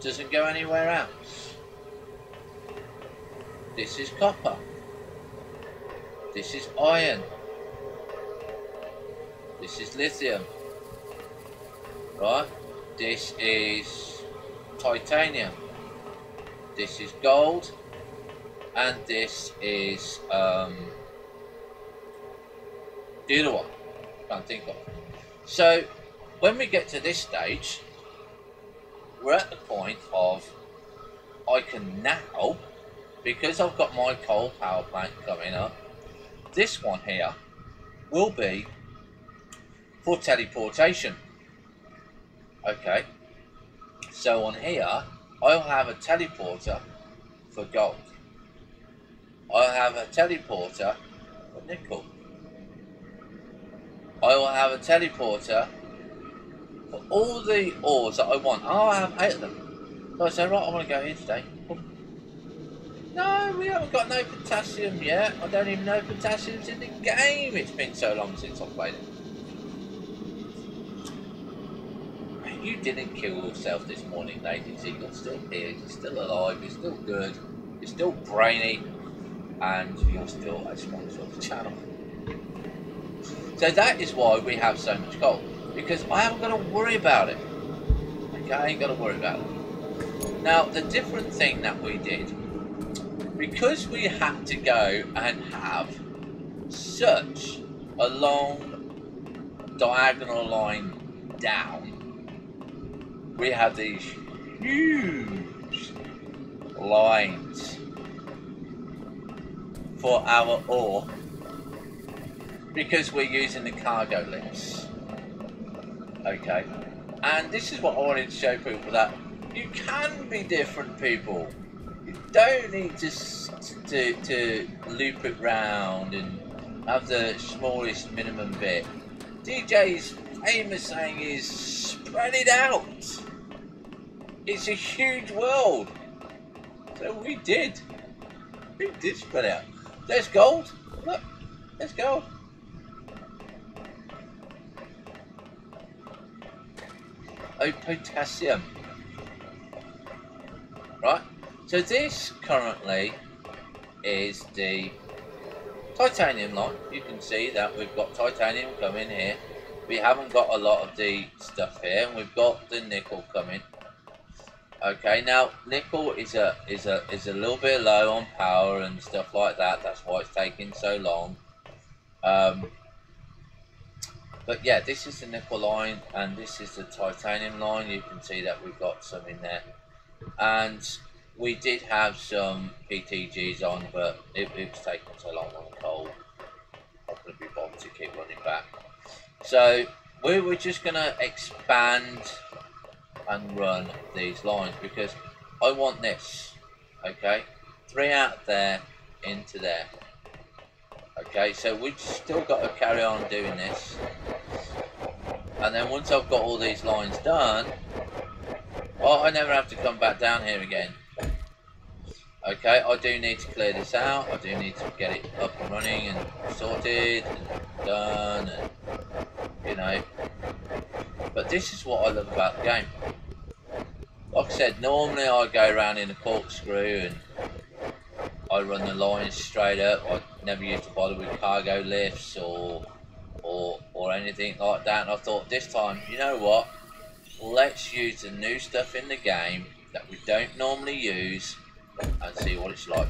doesn't go anywhere else. This is copper. This is iron. This is lithium. Right? This is titanium. This is gold. And this is the other one. Can't think of. So when we get to this stage, we're at the point of I can now, because I've got my coal power plant coming up, this one here will be for teleportation. Okay, so on here I'll have a teleporter for gold. I'll have a teleporter for nickel. I will have a teleporter for all the ores that I want. Oh, I have 8 of them. So I say, right, I want to go here today. No, we haven't got no potassium yet. I don't even know potassium's in the game. It's been so long since I've played it. You didn't kill yourself this morning, ladies. You're still here. You're still alive. You're still good. You're still brainy. And you're still a sponsor of the channel. So that is why we have so much coal. Because I haven't got to worry about it. Okay, I ain't got to worry about it. Now, the different thing that we did, because we had to go and have such a long diagonal line down, we have these huge lines for our ore, because we're using the cargo lifts. Okay, and this is what I wanted to show people, that you can be different, people. You don't need to loop it round and have the smallest minimum bit. DJ's famous saying is spread it out. It's a huge world. So we did spread out. There's gold. Look, there's gold. Oh, potassium. Right, so this currently is the titanium line. You can see that we've got titanium coming here. We haven't got a lot of the stuff here, and we've got the nickel coming. Okay, now nickel is a little bit low on power and stuff like that. That's why it's taking so long. But yeah, this is the nickel line, and this is the titanium line. You can see that we've got some in there. And we did have some PTGs on, but it was taking so long on the coal. I'm going to be bothered to keep running back. So we were just going to expand and run these lines, because I want this. Okay, 3 out there into there. Okay, so we've still got to carry on doing this. And then once I've got all these lines done, I never have to come back down here again. Okay, I do need to clear this out. I do need to get it up and running and sorted and done, and you know. But this is what I love about the game. Like I said, normally I go around in a corkscrew and I run the lines straight up. I never used to bother with cargo lifts or anything like that. And I thought this time, you know what? Let's use the new stuff in the game that we don't normally use and see what it's like.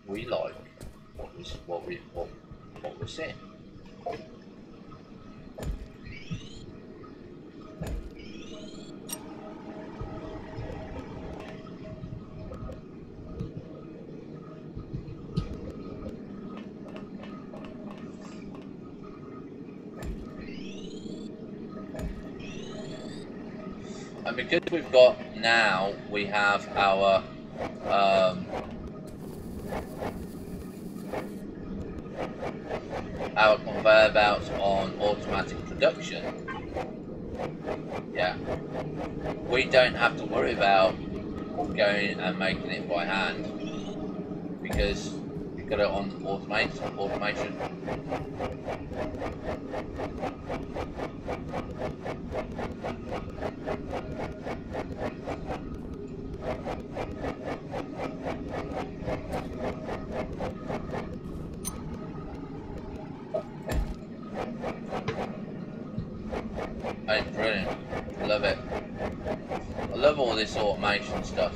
We like what we're seeing. And because we've got now, we have our conveyor belts on automatic production. Yeah, we don't have to worry about going and making it by hand, because we've got it on automation. It's brilliant. I love it. I love all this automation stuff.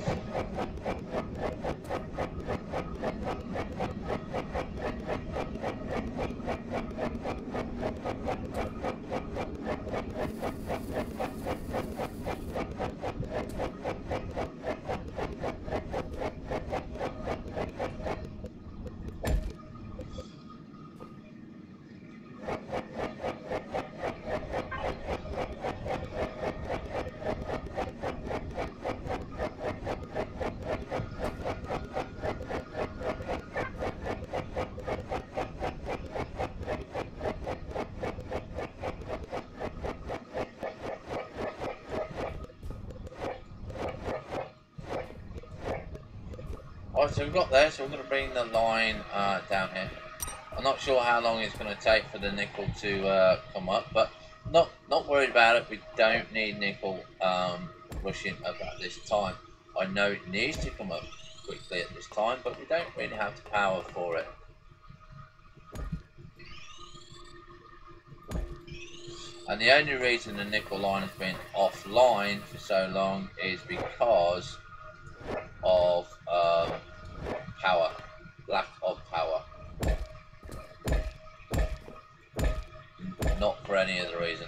Alright, so we've got there, so we're going to bring the line down here. I'm not sure how long it's going to take for the nickel to come up, but not worried about it. We don't need nickel rushing up at this time. I know it needs to come up quickly at this time, but we don't really have the power for it. And the only reason the nickel line has been offline for so long is because of power, lack of power, not for any other reason.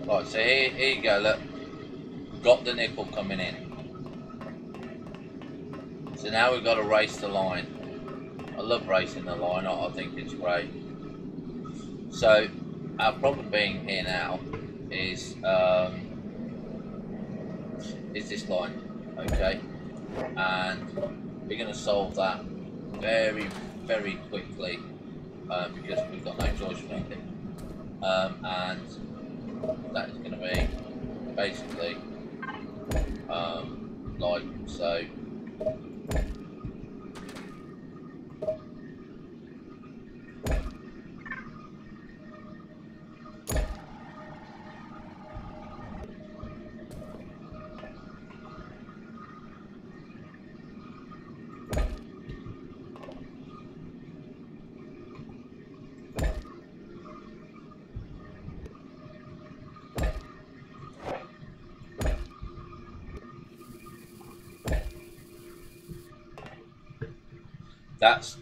Right, so here you go, look, got the nickel coming in. So now we've got to race the line. I love racing the line, I think it's great. So our problem being here now is this line, okay? And we're going to solve that very, very quickly because we've got no choice frankly. And that is going to be basically like so.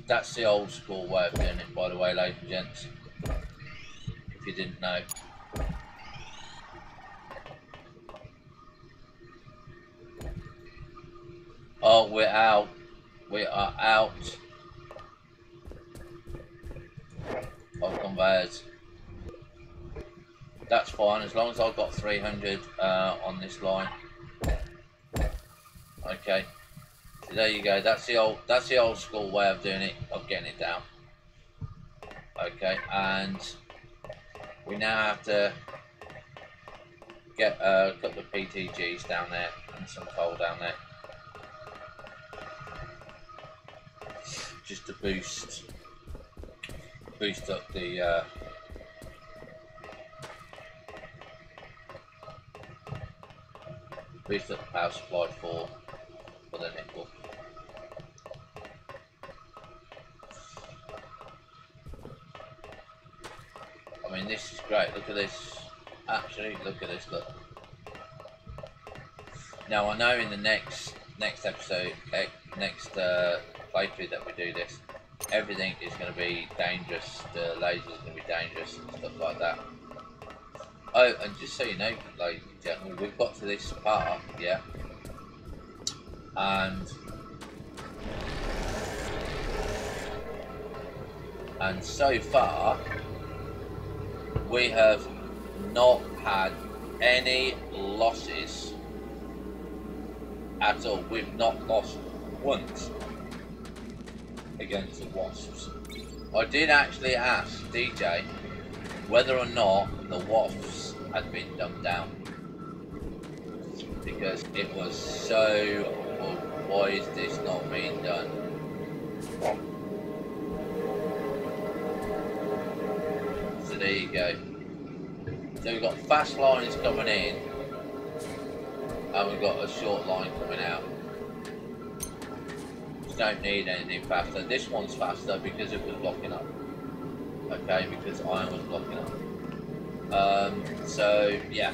That's the old school way of doing it, by the way, ladies and gents, if you didn't know. Oh, we're out. We are out of conveyors. That's fine, as long as I've got 300 on this line. Okay. So there you go. That's the old school way of doing it, of getting it down. Okay, and we now have to get a couple of PTGs down there and some coal down there, just to boost up the Restart the power supply for the nickel. I mean, this is great. Look at this. Absolutely, look at this. Look. Now I know in the next episode, next playthrough that we do this, everything is going to be dangerous. The lasers are going to be dangerous and stuff like that. Oh, and just so you know, ladies and gentlemen, we've got to this part, yeah, and so far we have not had any losses at all. We've not lost once against the wasps. I did actually ask DJ whether or not the wasps had been dumbed down, because it was so, well, why is this not being done? So there you go. So we've got fast lines coming in and we've got a short line coming out. Just don't need anything faster. This one's faster because it was blocking up. Okay, because iron was blocking up. So yeah,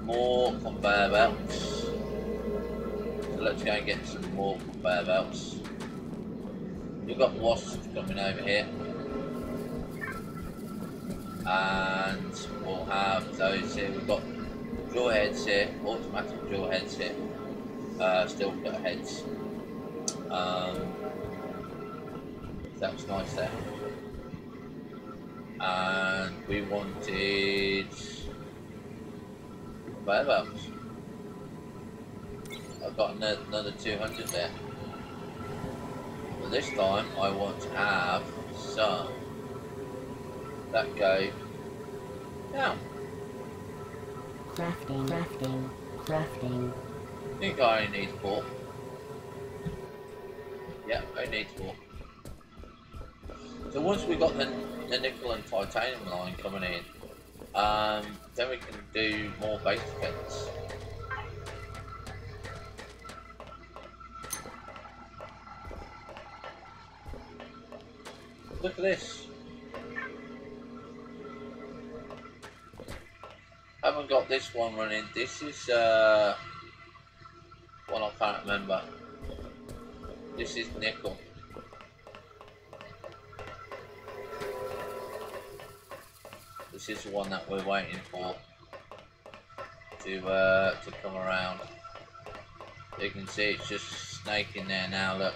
more conveyor belts. So let's go and get some more conveyor belts. We've got wasps coming over here, and we'll have those here. We've got drill heads here, automatic drill heads here, steel cut heads. That's nice there. And we wanted conveyor belts. I've got another 200 there. But this time I want to have some that go down. Crafting. I think I only need 4. Yeah, I need 4. So once we got the nickel and titanium line coming in, then we can do more base defense. Look at this. Haven't got this one running. This is one I can't remember. This is nickel. This is the one that we're waiting for to come around. You can see it's just snaking there now. Look.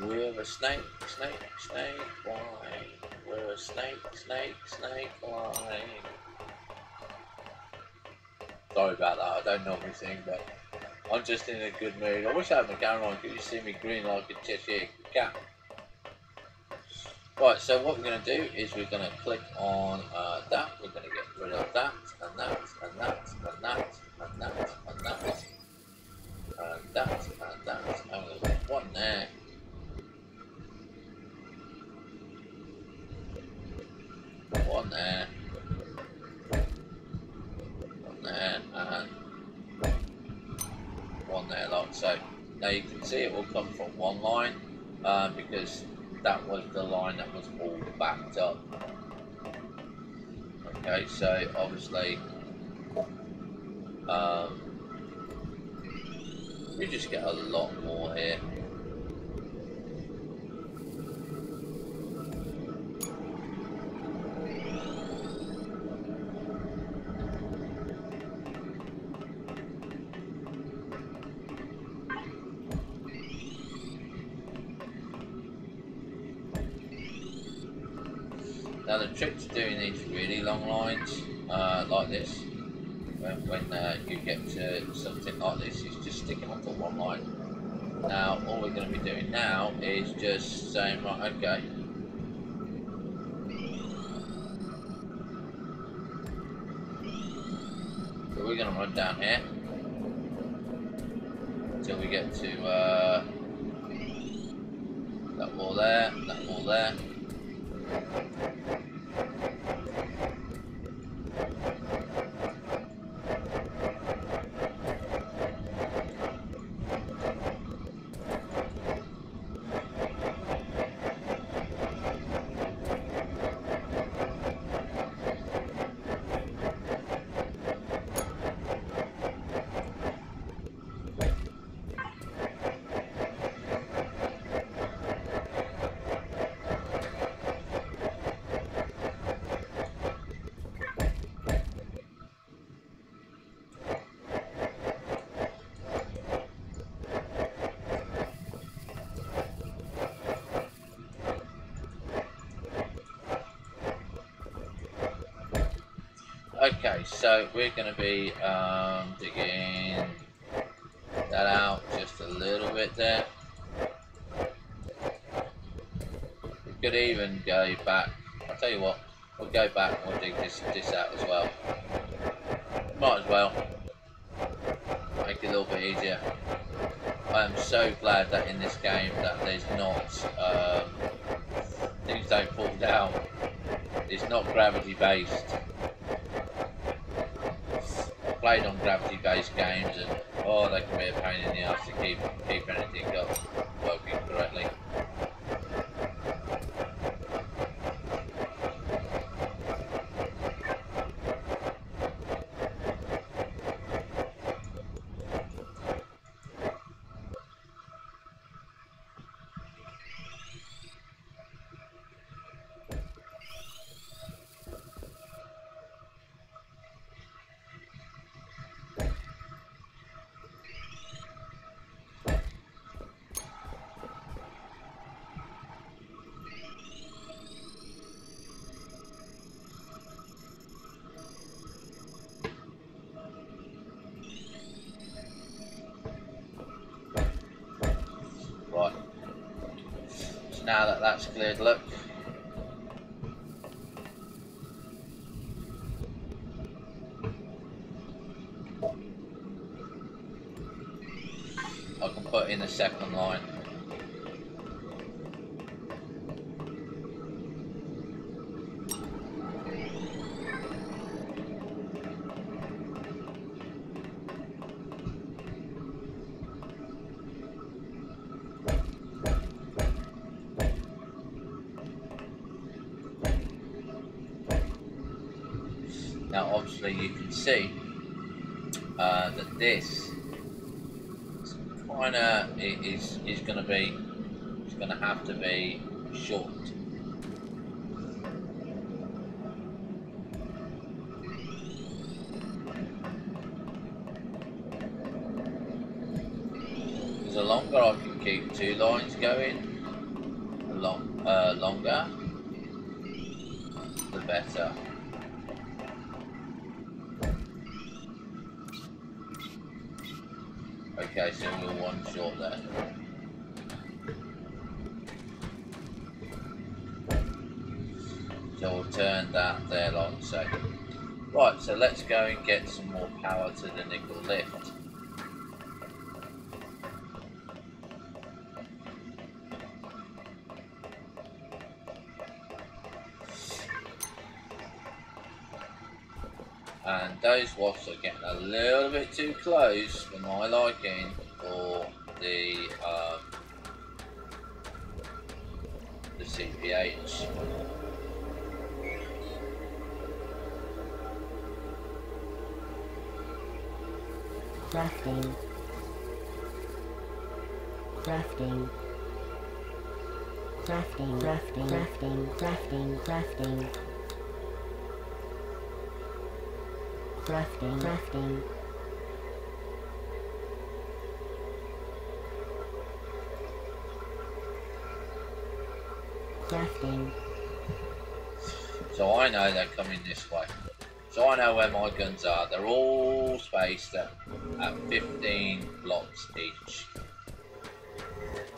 We're a snake line. We're a snake line. Sorry about that, I don't normally sing, but I'm just in a good mood. I wish I had my camera on, could you see me grin like a Cheshire cat? Right, so what we're going to do is we're going to click on that. We're going to get rid of that, and that, and that, and that, and that, and that, and that, and that, and we're going to put one there. One there. One there, and one there, like so. Now you can see it will come from one line, because that was the line that was all backed up. Okay, so obviously we just get a lot more here. Now the trick to doing these really long lines like this, when you get to something like this, is just sticking onto one line. Now all we're going to be doing now is just saying, right, okay, so we're going to run down here, until we get to that wall there, that wall there. Okay, so we're going to be digging that out just a little bit there. We could even go back. I'll tell you what, we'll go back and we'll dig this out as well. Might as well make it a little bit easier. I am so glad that in this game that there's not things don't fall down. It's not gravity based. Played on gravity based games and oh, they can be a pain in the ass to keep anything up working correctly. Right, so now that that's cleared, look, I can put in a second line. Now obviously you can see that this kinda is going to be, it's going to have to be short. Because the longer I can keep two lines going, longer, the better. Okay, so we're one short there. So we'll turn that there like so. Right, so let's go and get some more power to the nickel lift. And those wasps are getting a little bit too close for my liking for the CPH.
Crafting. Crafting. Crafting. Crafting. Crafting. Crafting. Crafting. Crafting. Crafting. Crafting.
So I know they're coming this way. So I know where my guns are. They're all spaced at 15 blocks each.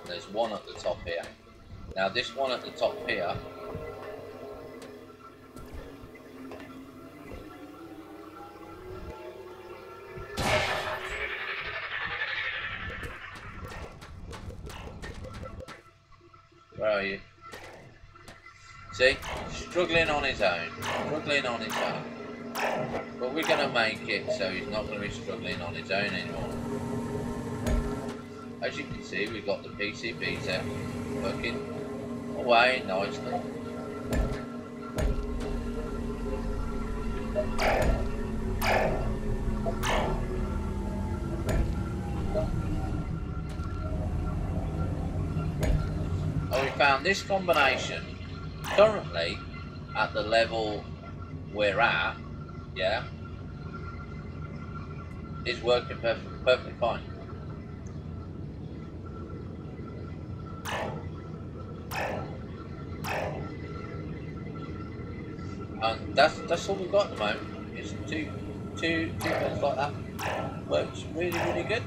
There's one at the top here. Now this one at the top here, Where are you? See? Struggling on his own. Struggling on his own. But we're going to make it so he's not going to be struggling on his own anymore. As you can see, we've got the PCBs there working away nicely. And we found this combination currently at the level we're at, yeah, is working perfectly fine. And that's all we've got at the moment. It's two things like that. Works really, really good.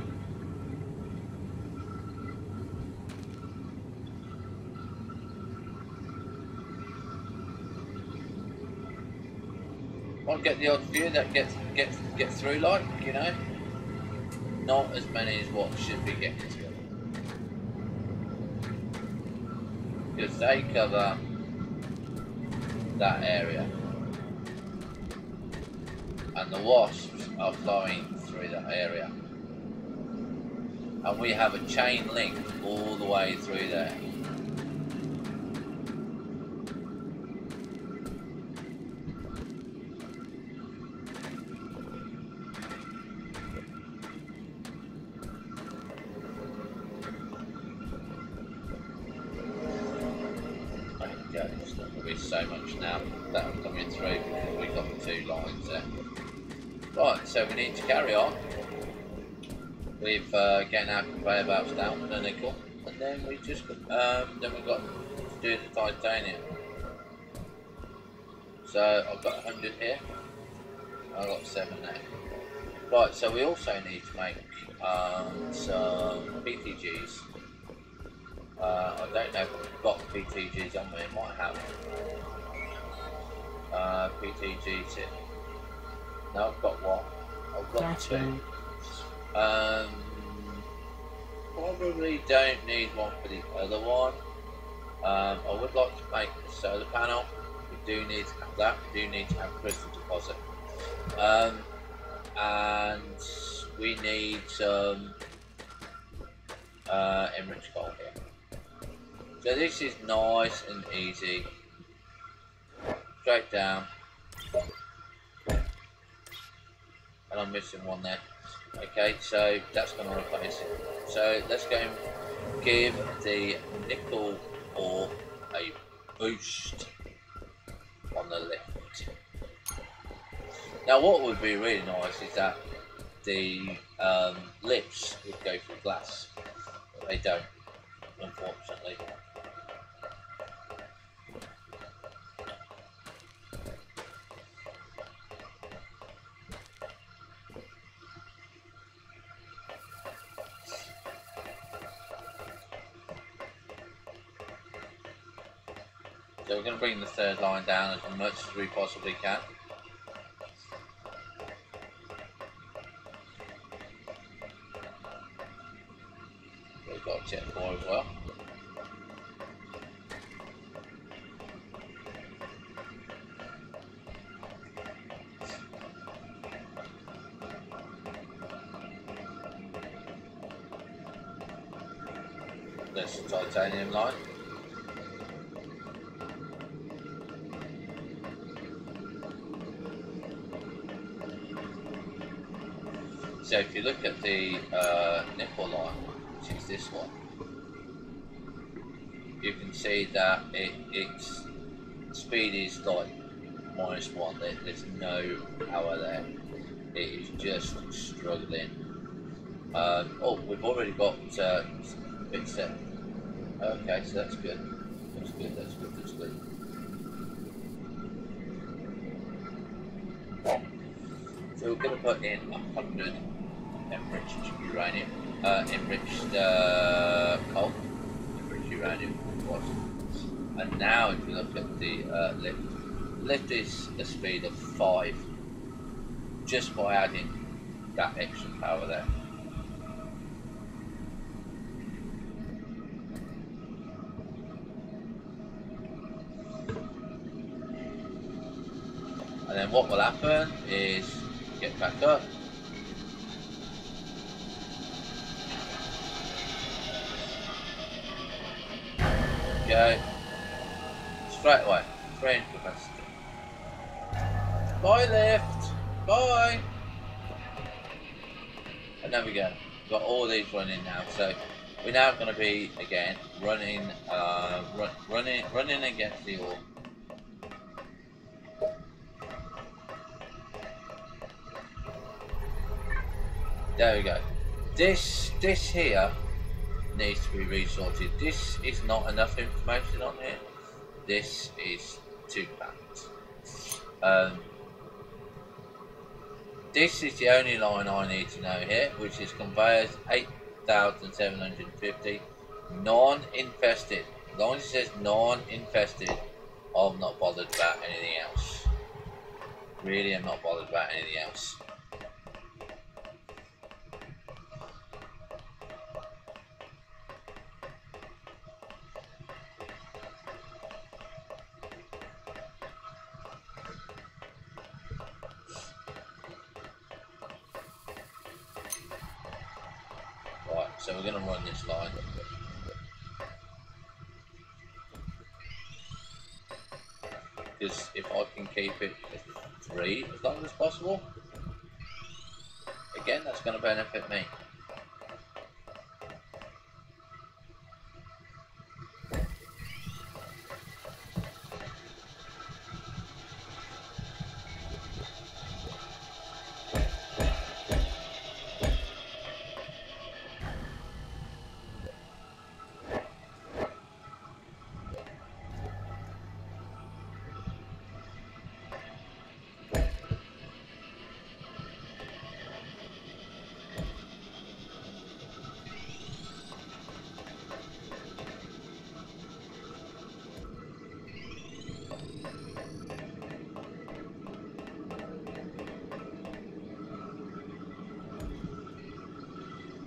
Might get the odd few that get through, like, you know. Not as many as what should be getting through. Because they cover that area. And the wasps are flying through that area. And we have a chain link all the way through there. It's not going to be so much now that are coming through because we've got the 2 lines there. Right, so we need to carry on with getting our conveyor belts down with the nickel, and then we just then we've got to do the titanium. So I've got 100 here. I've got 7 there. Right, so we also need to make some PTGs. I don't know if we've got PTGs on me, might have. PTGs here. No, I've got 1. I've got 2. Probably don't need 1 for the other one. I would like to make a solar panel. We do need to have that. We do need to have crystal deposit. And we need some enriched coal here. So this is nice and easy. Straight down. And I'm missing 1 there. Okay, so that's going to replace it. So let's go and give the nickel ore a boost on the lift. Now what would be really nice is that the lips would go through glass, but they don't, unfortunately. So we're going to bring the 3rd line down as much as we possibly can. We've got a jet 4 as well. There's the titanium line. So if you look at the nickel line, which is this one, you can see that its speed is like -1. There's no power there. It is just struggling. Oh, we've already got bits there. Okay, so that's good. That's good. That's good. That's good. So we're going to put in 100 enriched uranium, enriched coal, enriched uranium, of course. And now if you look at the lift is a speed of 5, just by adding that extra power there. then what will happen is get back up. Okay. Straight away. Train capacity. Bye lift. Bye. And there we go. Got all these running now. So we're now going to be again running, running against the ore. There we go. This here needs to be resorted. This is not enough information on here. This is too packed. This is the only line I need to know here, which is conveyors 8,750 non-infested. As long as it says non-infested, I'm not bothered about anything else. Really, I'm not bothered about anything else. Right, so we're going to run this line. Because if I can keep it to 3 as long as possible, again, that's going to benefit me.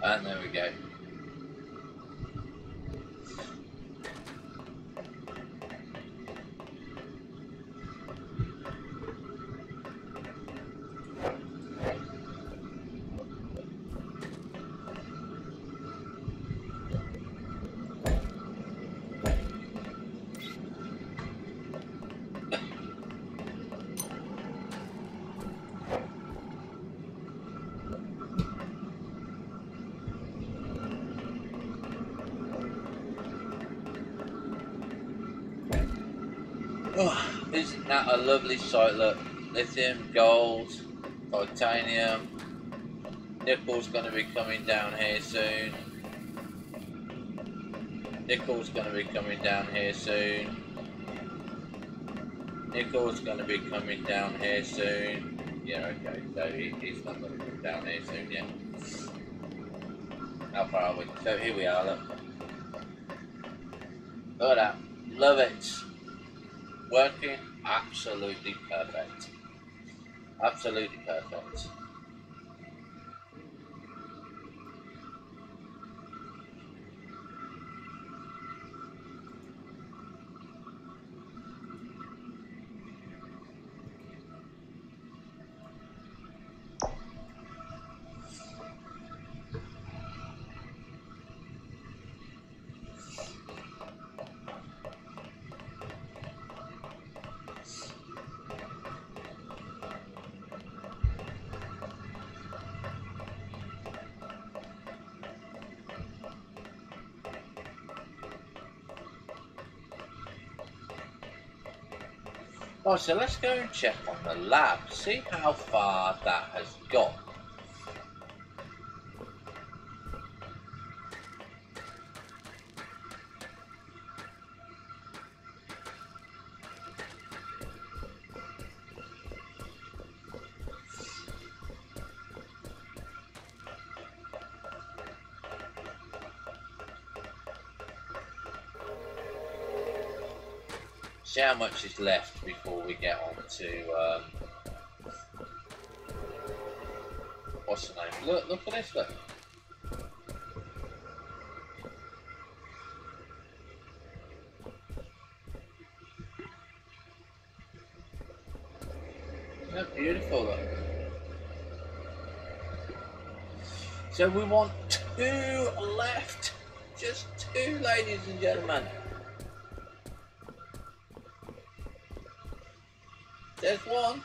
And there we go. Oh, isn't that a lovely sight? Look, lithium, gold, titanium, nickel's going to be coming down here soon. Nickel's going to be coming down here soon. Nickel's going to be coming down here soon. Yeah, okay, so he's not going to come down here soon yet. How far are we? So here we are, look. Look at that. Love it. Working absolutely perfect. Absolutely perfect. Right, so let's go and check on the lab, see how far that has got. See how much is left before we get on to what's the name? Look at this, look. for them. So we want 2 left. Just 2, ladies and gentlemen. There's 1.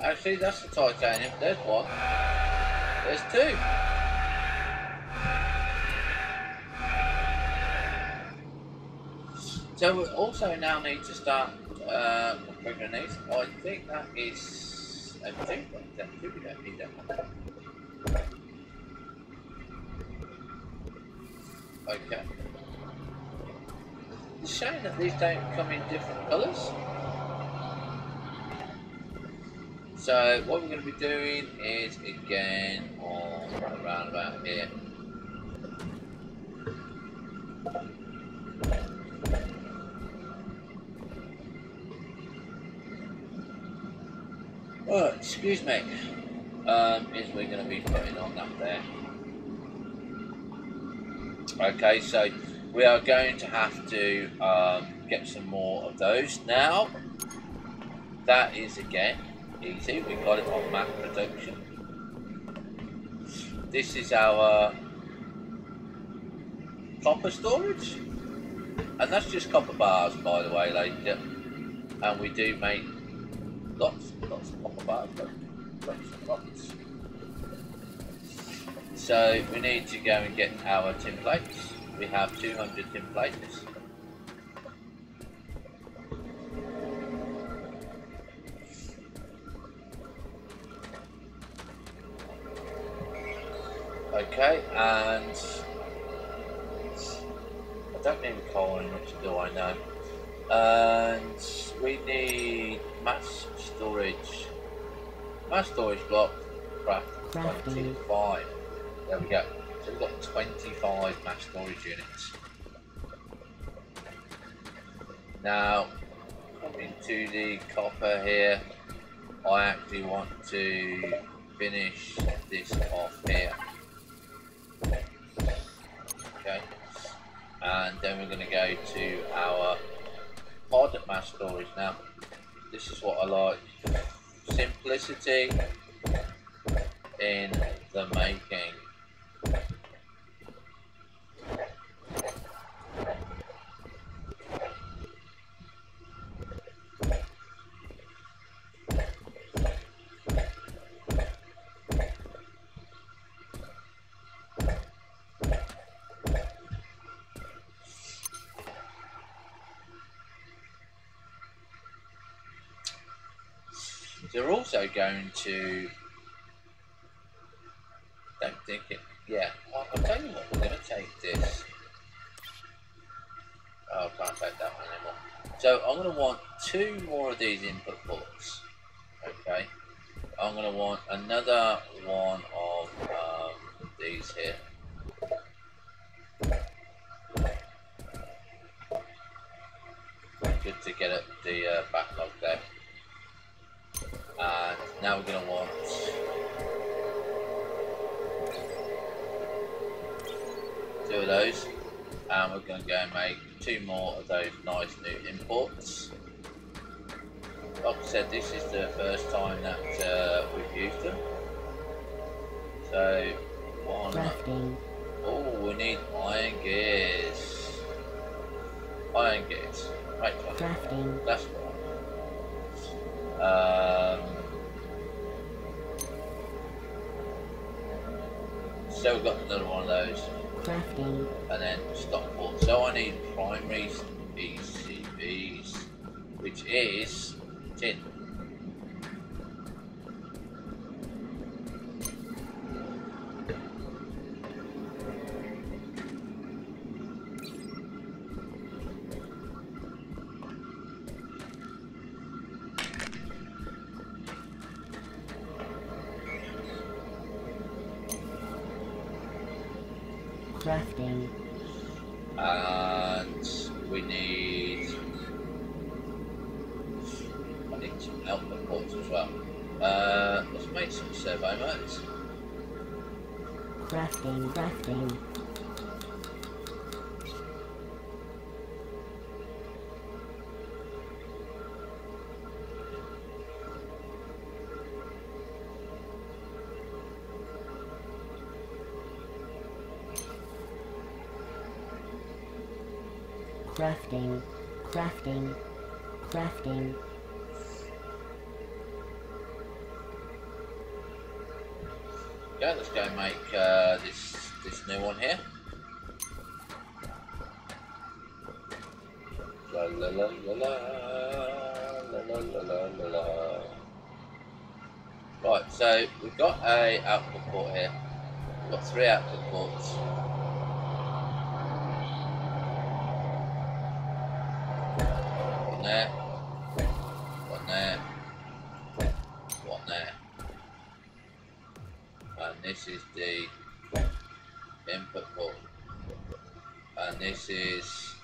Actually, that's the titanium. There's 1. There's 2. So we also now need to start configuring these. I think that is a 2. We don't need that one. Okay. It's a shame that these don't come in different colours. So what we're going to be doing is again around about here. Oh, excuse me. Is we're going to be putting on that there. Okay, so we are going to have to get some more of those now. That is again easy. We got it on map production. This is our copper storage, and that's just copper bars, by the way, ladies. And we do make lots of copper bars, lots. So we need to go and get our tin plates. We have 200 tin plates. Okay, and I don't need coal in much, do I know? And we need mass storage block craft 25. There we go. So we've got 25 mass storage units. Now, coming to the copper here, I actually want to finish this off here. Okay, and then we're going to go to our pod mass storage. Now, this is what I like: simplicity in the making. They're also going to, don't think it, yeah, I'll tell you what, we're going to take this. Oh, I can't take that one anymore. So I'm going to want 2 more of these input ports. Okay. I'm going to want another one of these here. Good to get at the backlog there. And now we're going to want two of those, and we're going to go and make 2 more of those nice new imports. Like I said, this is the first time that we've used them. So, oh, we need iron gears. Iron gears. Right,
Crafting.
that's right. So we've got another one of those.
Crafting.
And then Stockport. So I need primary PCBs, which is tin.
Crafting.
And we need, I need some output ports as well. Let's make some servo motors.
Crafting. crafting, crafting, crafting.
Yeah, let's go and make this new one here. La la la la la la la la la la. Right, so we've got a output port here. We've got 3 output ports. One there, one there, one there. And this is the input port. And this is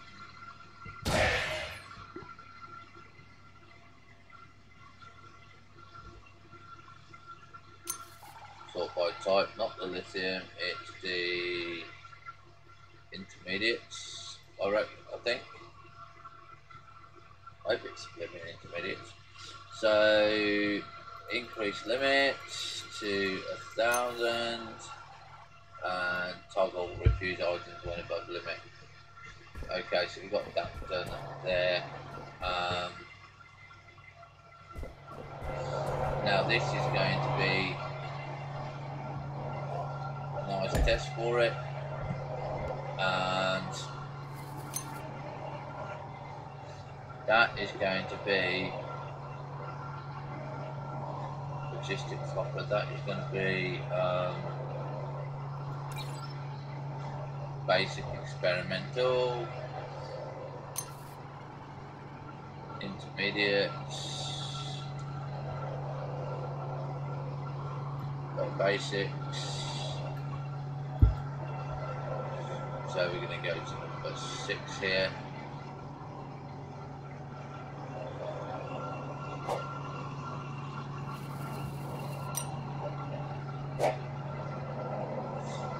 sort by type, not the lithium, it's the intermediates, I think. I hope it's living intermediates. So increase limits to 1,000 and toggle refuse items when above limit. Okay, so we've got that done there. Now this is going to be a nice test for it, and that is going to be logistics offer. That is going to be basic experimental, intermediates, basics. So we're going to go to number 6 here.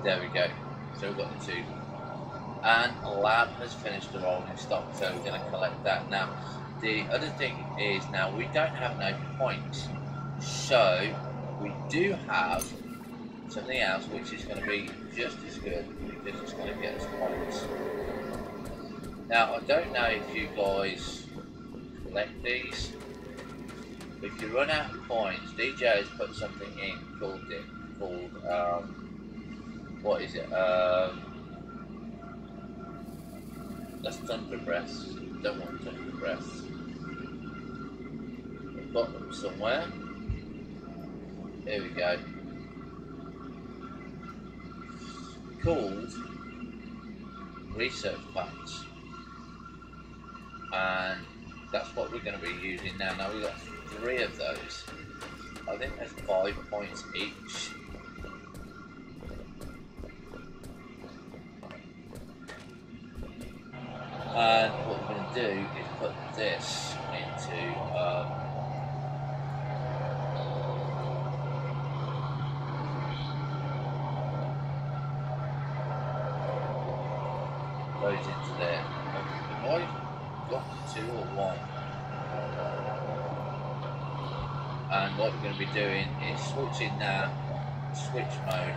There we go. So we've got the 2. And lab has finished the rolling stock, so we're going to collect that. Now, the other thing is, now we don't have no points, so we do have something else which is going to be just as good, because it's going to get us points. Now, I don't know if you guys collect these. If you run out of points, DJ has put something in called what is it? That's thunder breaths. Don't want thunder breaths. I've got them somewhere. Here we go. Called research packs, and that's what we're going to be using now. Now we've got 3 of those. I think there's 5 points each. And what we're going to do is put this into goes into there. Have I got 2 or 1? And what we're going to be doing is switching now, switch mode,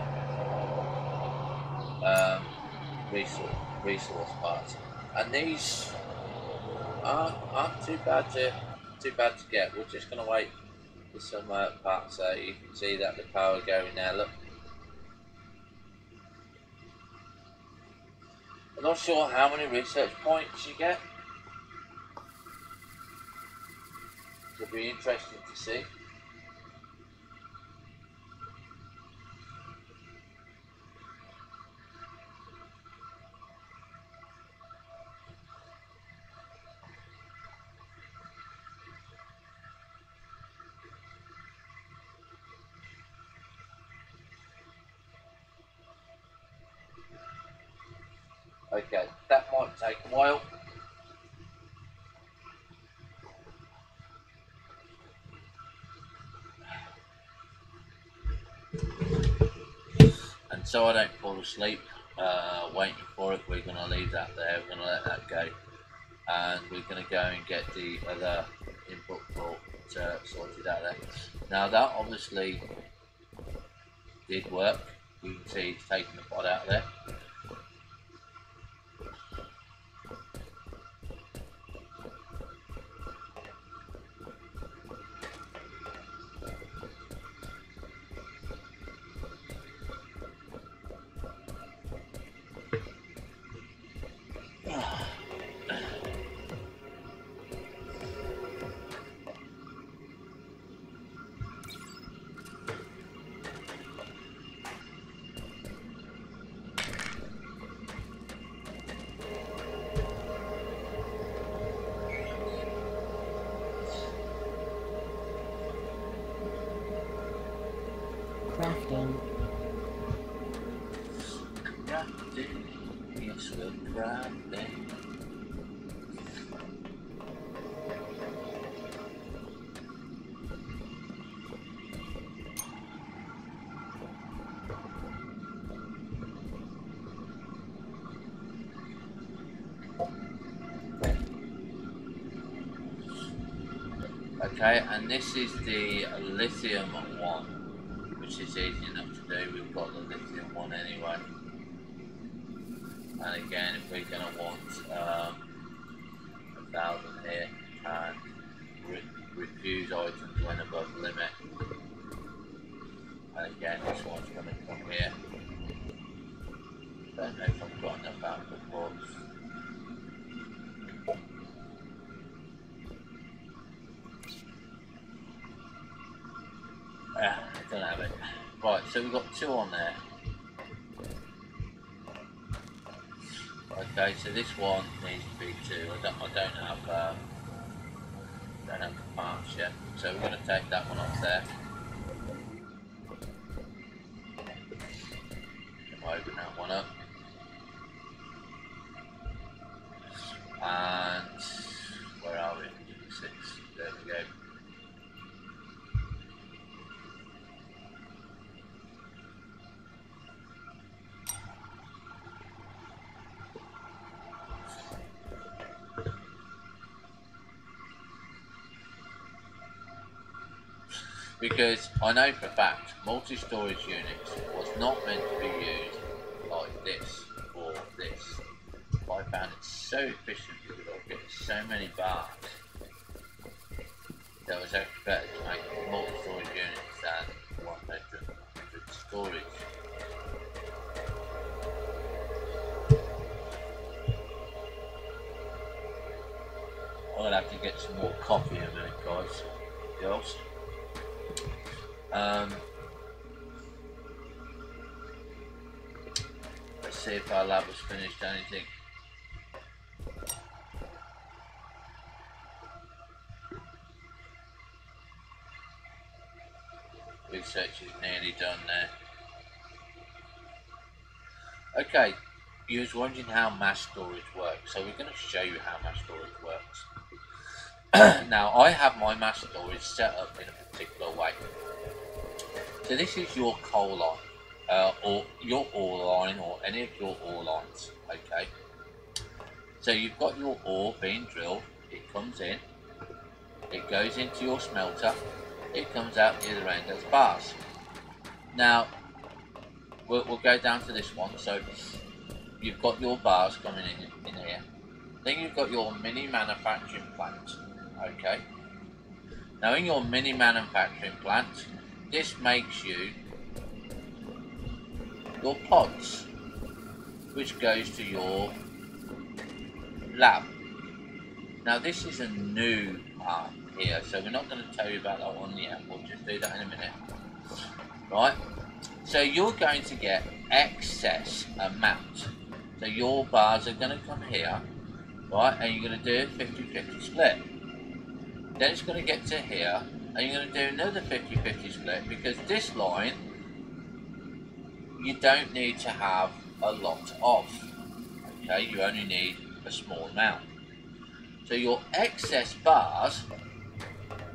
resource parts. And these aren't too bad to get. We're just going to wait for some parts. So you can see that the power going there. Look, I'm not sure how many research points you get. It'll be interesting to see. Okay, that might take a while. And so I don't fall asleep waiting for it, we're going to leave that there, we're going to let that go. And we're going to go and get the other input port sorted out there. Now that obviously did work. You can see it's taking the pod out there.
crafting.
Crafting, yes, we're crafting. Okay, and this is the lithium one, which is easy enough to do. We've got the lithium one anyway. And again, if we're going to want 1,000 here, and refuse items when above limit. And again, this one's going to come here. Don't know if I've got enough out of the box. I don't have it. Right, so we've got 2 on there. Okay, so this one needs to be 2. I don't have the parts yet, so we're going to take that one off there. Open that one up, and where are we? 6. There we go. Because I know for a fact multi-storage units was not meant to be used like this or this. But I found it so efficient because I get so many bars that it was actually better to make multi-storage units than 1 bedroom with storage. I'm gonna have to get some more coffee in a minute, guys, girls. Let's see if our lab has finished anything. Research is nearly done there. Okay, you was wondering how mass storage works, so we're going to show you how mass storage works. Now, I have my mass storage set up in a particular way. So this is your coal line, or your ore line, or any of your ore lines, okay? So you've got your ore being drilled, it comes in, it goes into your smelter, it comes out the other end as bars. Now, we'll go down to this one. So you've got your bars coming in here. Then you've got your mini manufacturing plant, okay? Now in your mini manufacturing plant, this makes you your pods, which goes to your lab. Now this is a new part here, so we're not going to tell you about that one yet. We'll just do that in a minute. Right, so you're going to get excess amount. So your bars are going to come here, right, and you're going to do a 50-50 split. Then it's going to get to here, and you're going to do another 50-50 split, because this line you don't need to have a lot of, okay? You only need a small amount. So your excess bars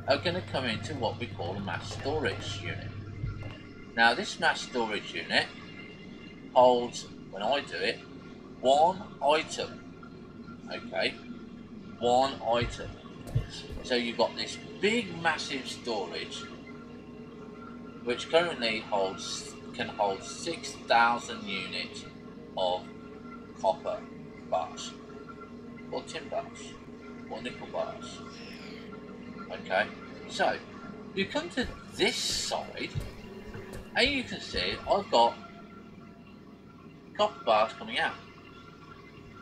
are going to come into what we call a mass storage unit. Now this mass storage unit holds, when I do it, 1 item, okay? 1 item. So you've got this big massive storage which currently can hold 6,000 units of copper bars, or tin bars, or nickel bars. Okay, so you come to this side and you can see I've got copper bars coming out,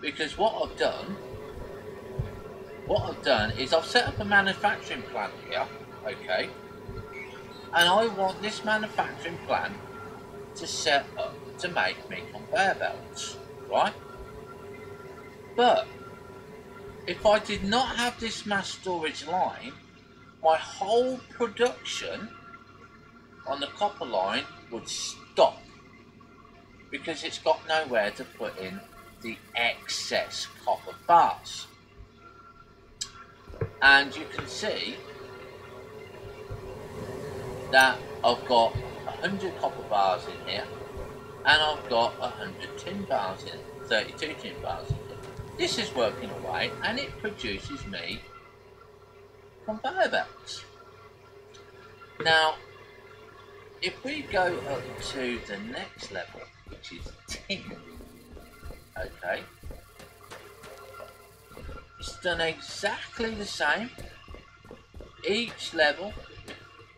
because what I've done is I've set up a manufacturing plant here, okay, and I want this manufacturing plant to set up to make me conveyor belts, right? But if I did not have this mass storage line, my whole production on the copper line would stop because it's got nowhere to put in the excess copper bars. And you can see that I've got 100 copper bars in here, and I've got 100 tin bars in, 32 tin bars in here. This is working away, and it produces me conveyor belts. Now, if we go up to the next level, which is tin, okay, it's done exactly the same. Each level,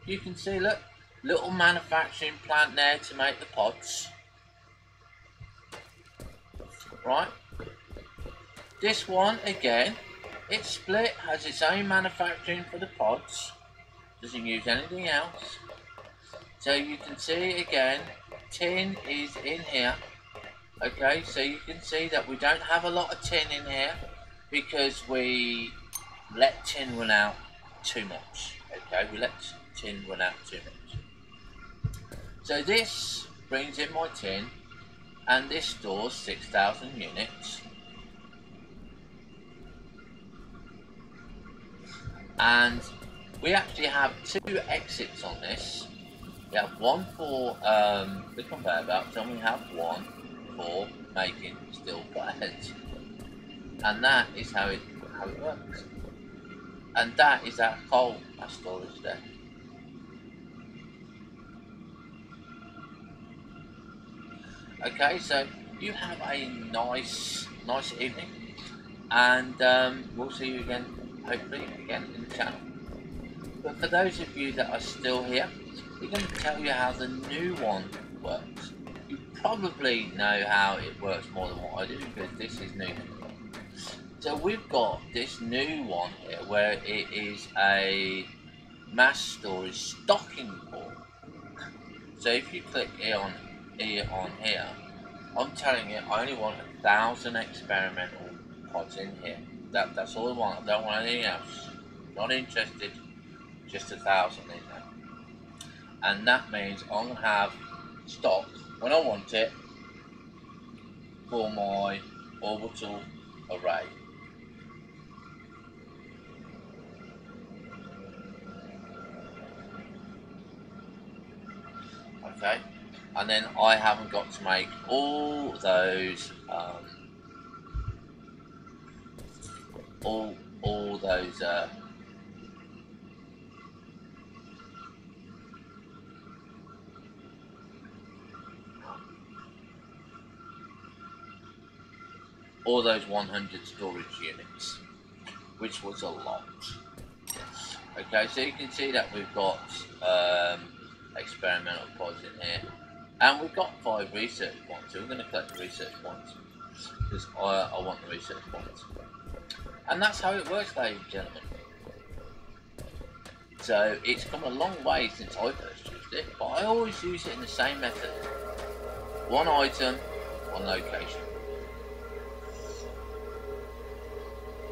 you can see, look, little manufacturing plant there to make the pods, right? This one, again, it's split, has its own manufacturing for the pods, doesn't use anything else. So you can see again, tin is in here. Okay, so you can see that we don't have a lot of tin in here because we let tin run out too much. Okay, we let tin run out too much. So this brings in my tin, and this stores 6,000 units. And we actually have two exits on this. We have one for the conveyor belts, and we have one for making steel plates. And that is how it works. And that is our coal storage there. Okay, so you have a nice evening, and we'll see you again, hopefully again in the channel. But for those of you that are still here, we're going to tell you how the new one works. You probably know how it works more than what I do, because this is new. So we've got this new one here where it is a mass storage stocking port. So if you click here on here, I'm telling you, I only want 1,000 experimental pods in here. That's all I want. I don't want anything else. Not interested. Just 1,000 in there. And that means I'm going to have stock when I want it for my orbital array. Okay, and then I haven't got to make all those all those 100 storage units, which was a lot. Okay, so you can see that we've got experimental pods in here, and we've got 5 research points. So we're going to collect the research points because I want the research points, and that's how it works, ladies and gentlemen. So it's come a long way since I first used it, but I always use it in the same method: one item, one location.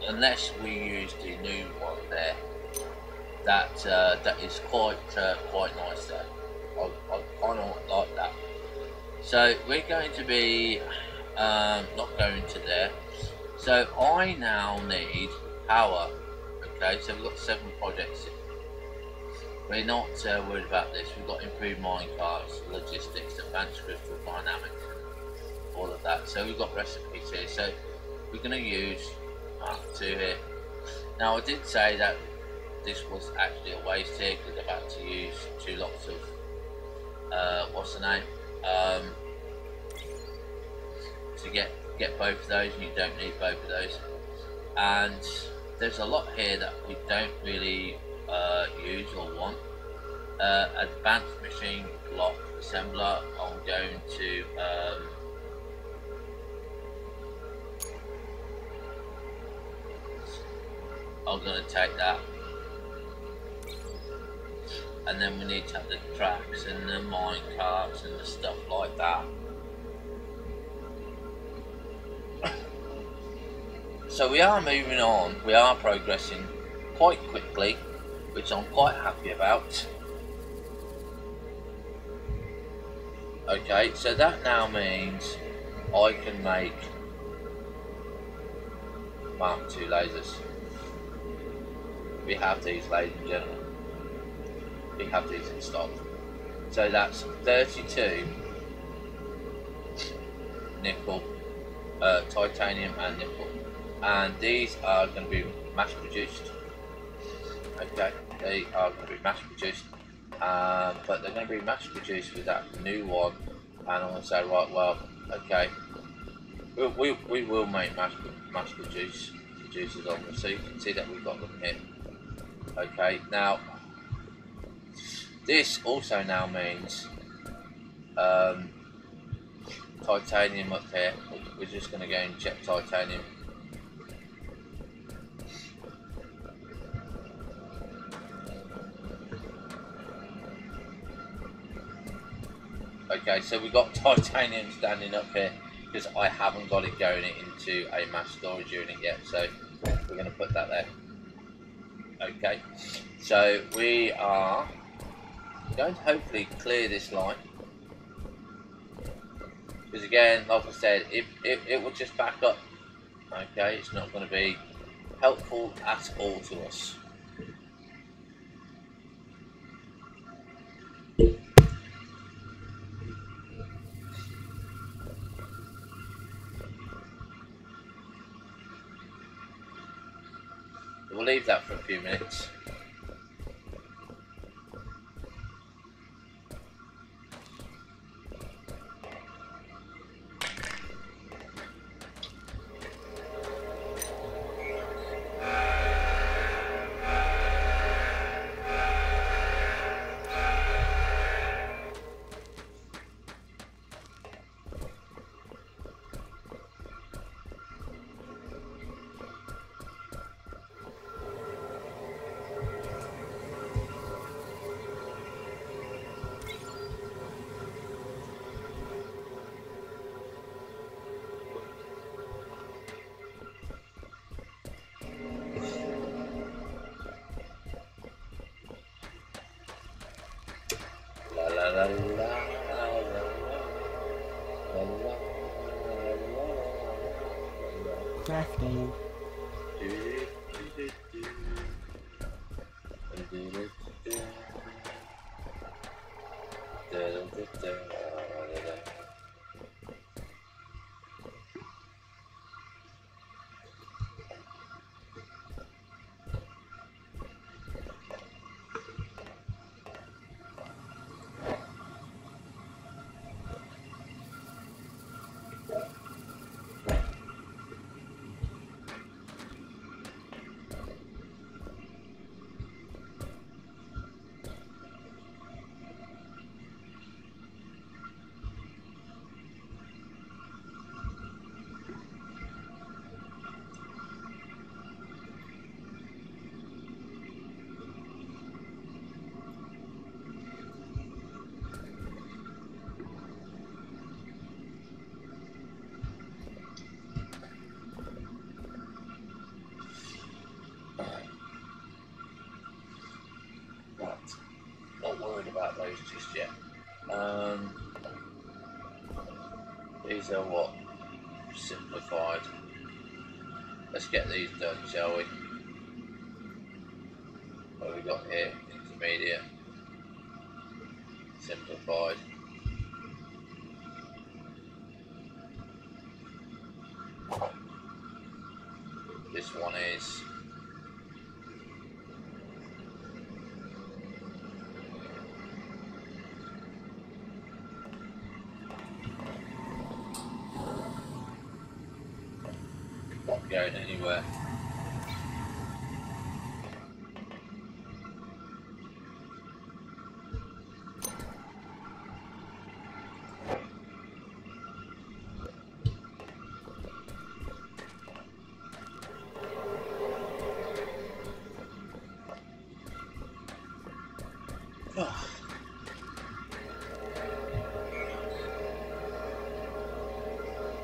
Unless we use the new one there, that is quite nice though. I kind of like that. So we're going to be not going to there. So I now need power. Okay, so we've got 7 projects. We're not worried about this. We've got improved minecarts, logistics, advanced crystal dynamics, all of that. So we've got recipes here. So we're going to use 2 here. Now I did say that this was actually a waste here because I've had to use 2 lots of what's the name to get both of those, and you don't need both of those. And there's a lot here that we don't really use or want. Advanced machine block assembler, I'm going to take that. And then we need to have the tracks and the mine carts and the stuff like that. So we are moving on, we are progressing quite quickly, which I'm quite happy about. Okay, so that now means I can make Mark II lasers. We have these, ladies and gentlemen. We have these in stock. So that's 32 nickel, titanium and nickel. And these are going to be mass produced. Okay, they are going to be mass produced. But they're going to be mass produced with that new one. And I'm going to say, right, well, okay, we will make mass producers on them. So you can see that we've got them here. Okay, now this also now means titanium up here. We're just going to go and check titanium. Okay, so we've got titanium standing up here because I haven't got it going into a mass storage unit yet, so we're going to put that there. Okay, so we are going to hopefully clear this line, because again, like I said, it will just back up. Okay, it's not going to be helpful at all to us. We'll leave that for a few minutes.
Crafting. Not worried about those just yet. These are what? Simplified. Let's get these done, shall we? What have we got here? Intermediate. Simplified. This one is not going anywhere.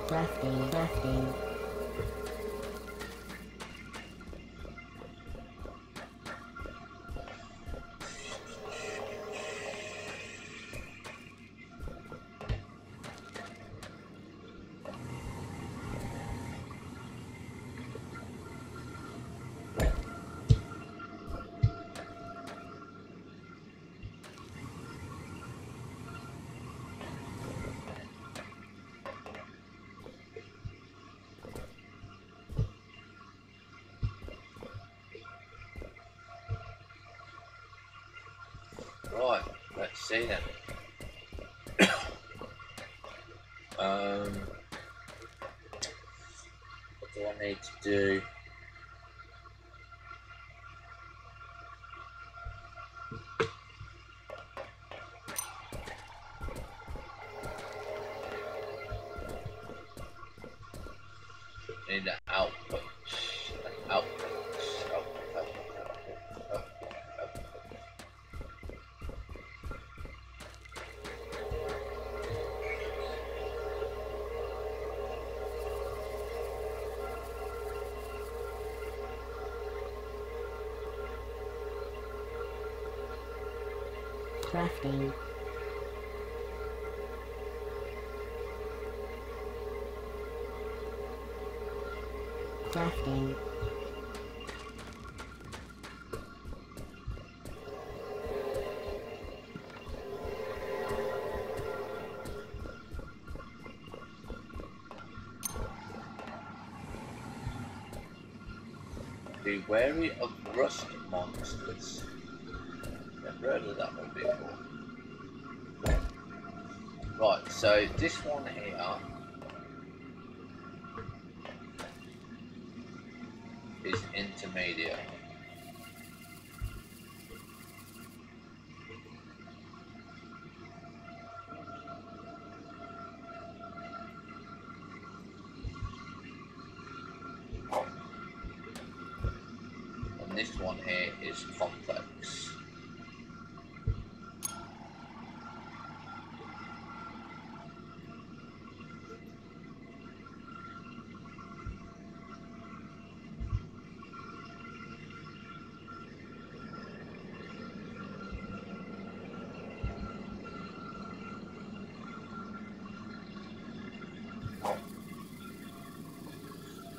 Crafting.
see then. What do I need to do? Need an output.
Crafting. Crafting.
Be wary of rust monsters. Never heard of that one before. Right, so this one here is intermediate. And this one here is complex.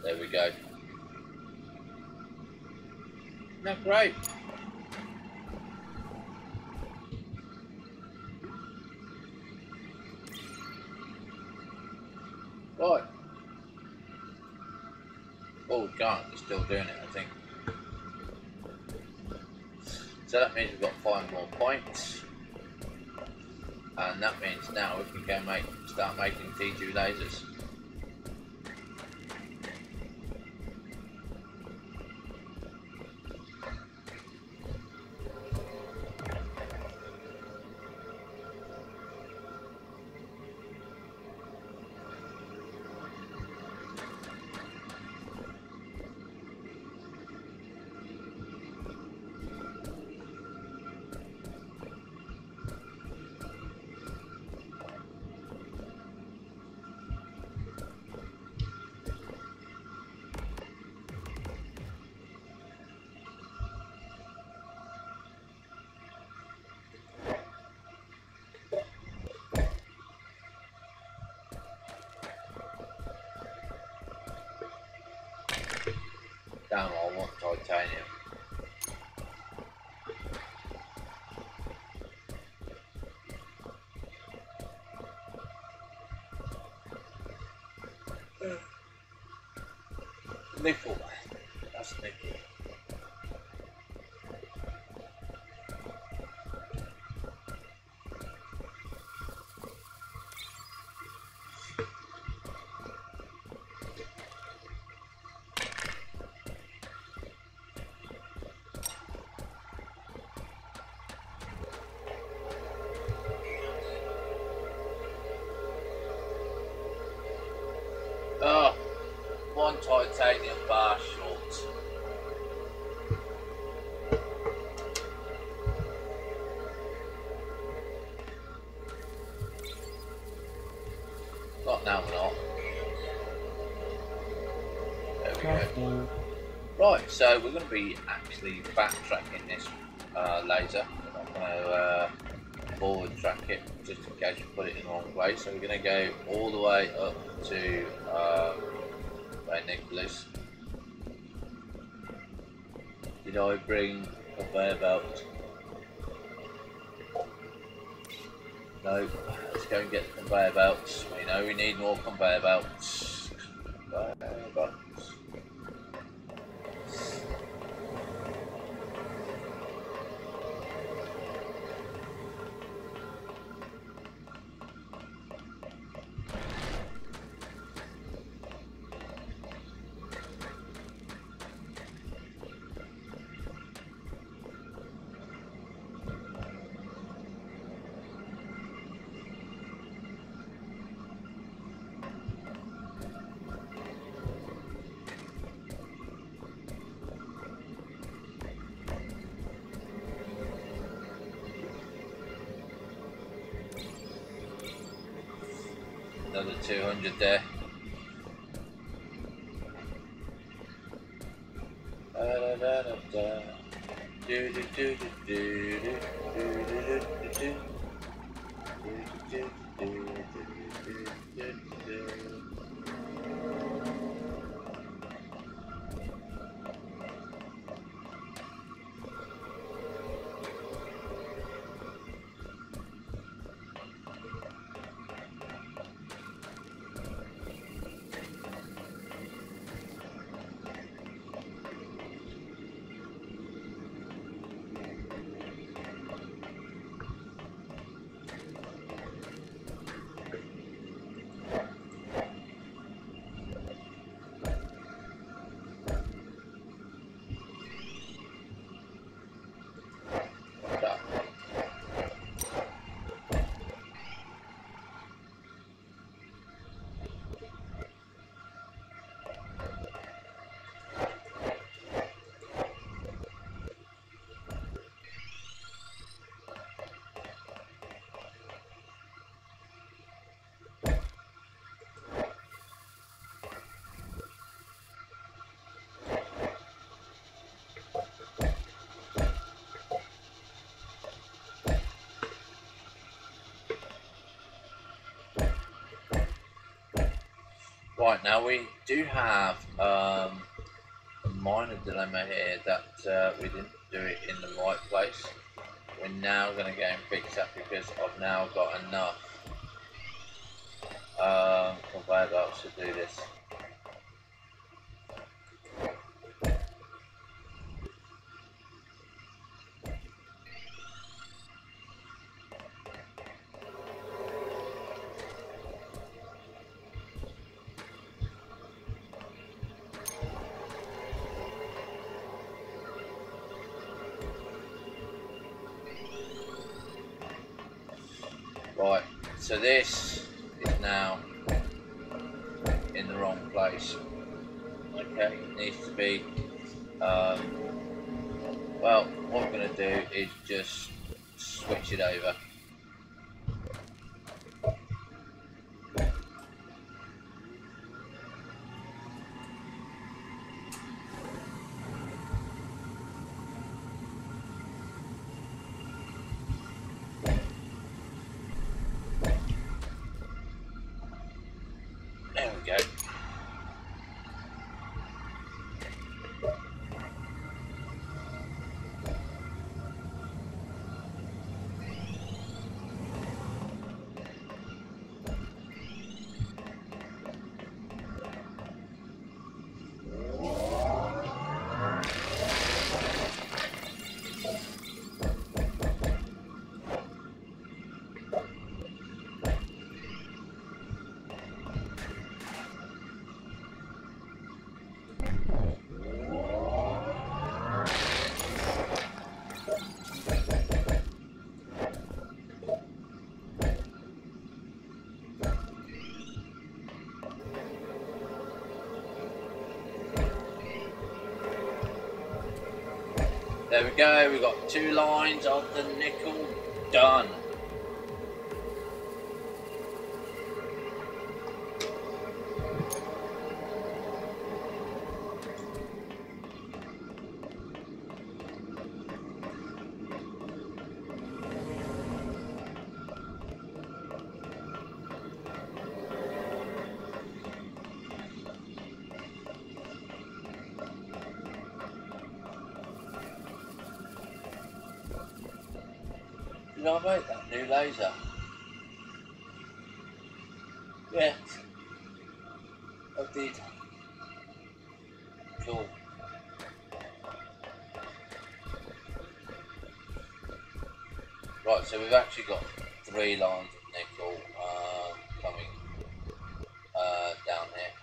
There we go. No, great. Right. Oh, we can't. We're still doing it, I think. So that means we've got 5 more points. And that means now we can go start making T2 lasers. Damn, I want titanium. Nickel. That's nickel. Oh, 1 titanium bar short. Not now, we're not. There we
Crafting.
go. Right, so we're going to be actually backtracking this laser. We're not going to forward track it just in case we put it in the wrong way. So we're going to go all the way up to where Nicholas. Did I bring a conveyor belt? No, let's go and get the conveyor belts. We know we need more conveyor belts. Conveyor belts. Another 200 there. Da, da, da, da. Do, do, do, do, do, do, do, do, do, do. Right, now we do have a minor dilemma here that we didn't do it in the right place. We're now going to go and fix that because I've now got enough conveyor belts to do this. Right, so this is now in the wrong place. Okay, it needs to be, well, what I'm going to do is just switch it over. There we go. There we go, we've got 2 lines of the nickel done. Did I make that new laser? Yeah, I did. Cool. Right, so we've actually got 3 lines of nickel coming down here.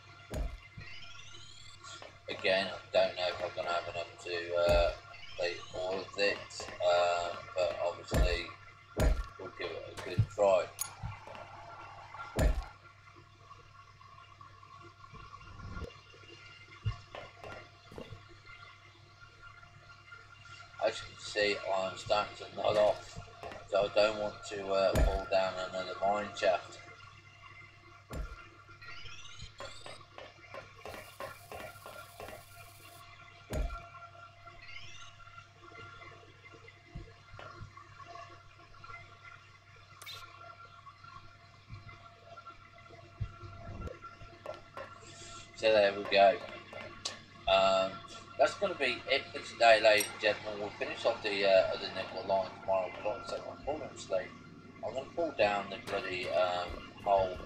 Again, I don't know if I'm going to have enough to complete all of it, but obviously we'll give it a good try. As you can see, I'm starting to nod off, so I don't want to fall down another mine shaft. So there we go. Um, that's going to be it for today, ladies and gentlemen. We'll finish off the nickel line tomorrow. But like I said, I'm falling asleep. I'm going to pull down the bloody hole.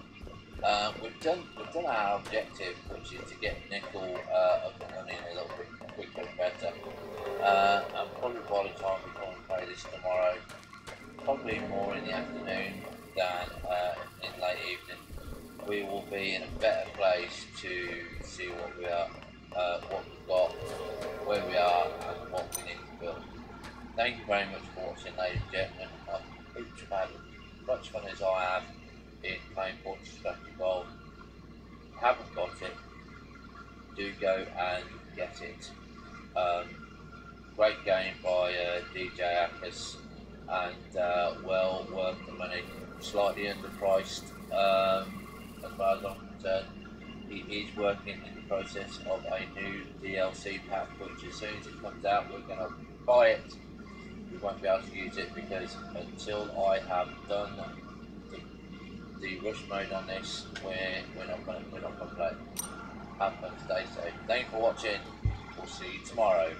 We've done our objective, which is to get nickel up and running a little bit quicker and better. And probably by the time we come and play this tomorrow, probably more in the afternoon than in late evening, we will be in a better place to see what we are, what we've got, where we are, and what we need to build. Thank you very much for watching, ladies and gentlemen. I hope you've had as much fun as I have in playing FortressCraft Gold. Haven't got it, do go and get it. Great game by DJ Akers, and well worth the money. Slightly underpriced, as far as I'm concerned. He is working in the process of a new DLC pack, which as soon as it comes out, we're going to buy it. We won't be able to use it because until I have done the rush mode on this, we're not going to play. Have fun, stay safe. Thanks for watching. We'll see you tomorrow.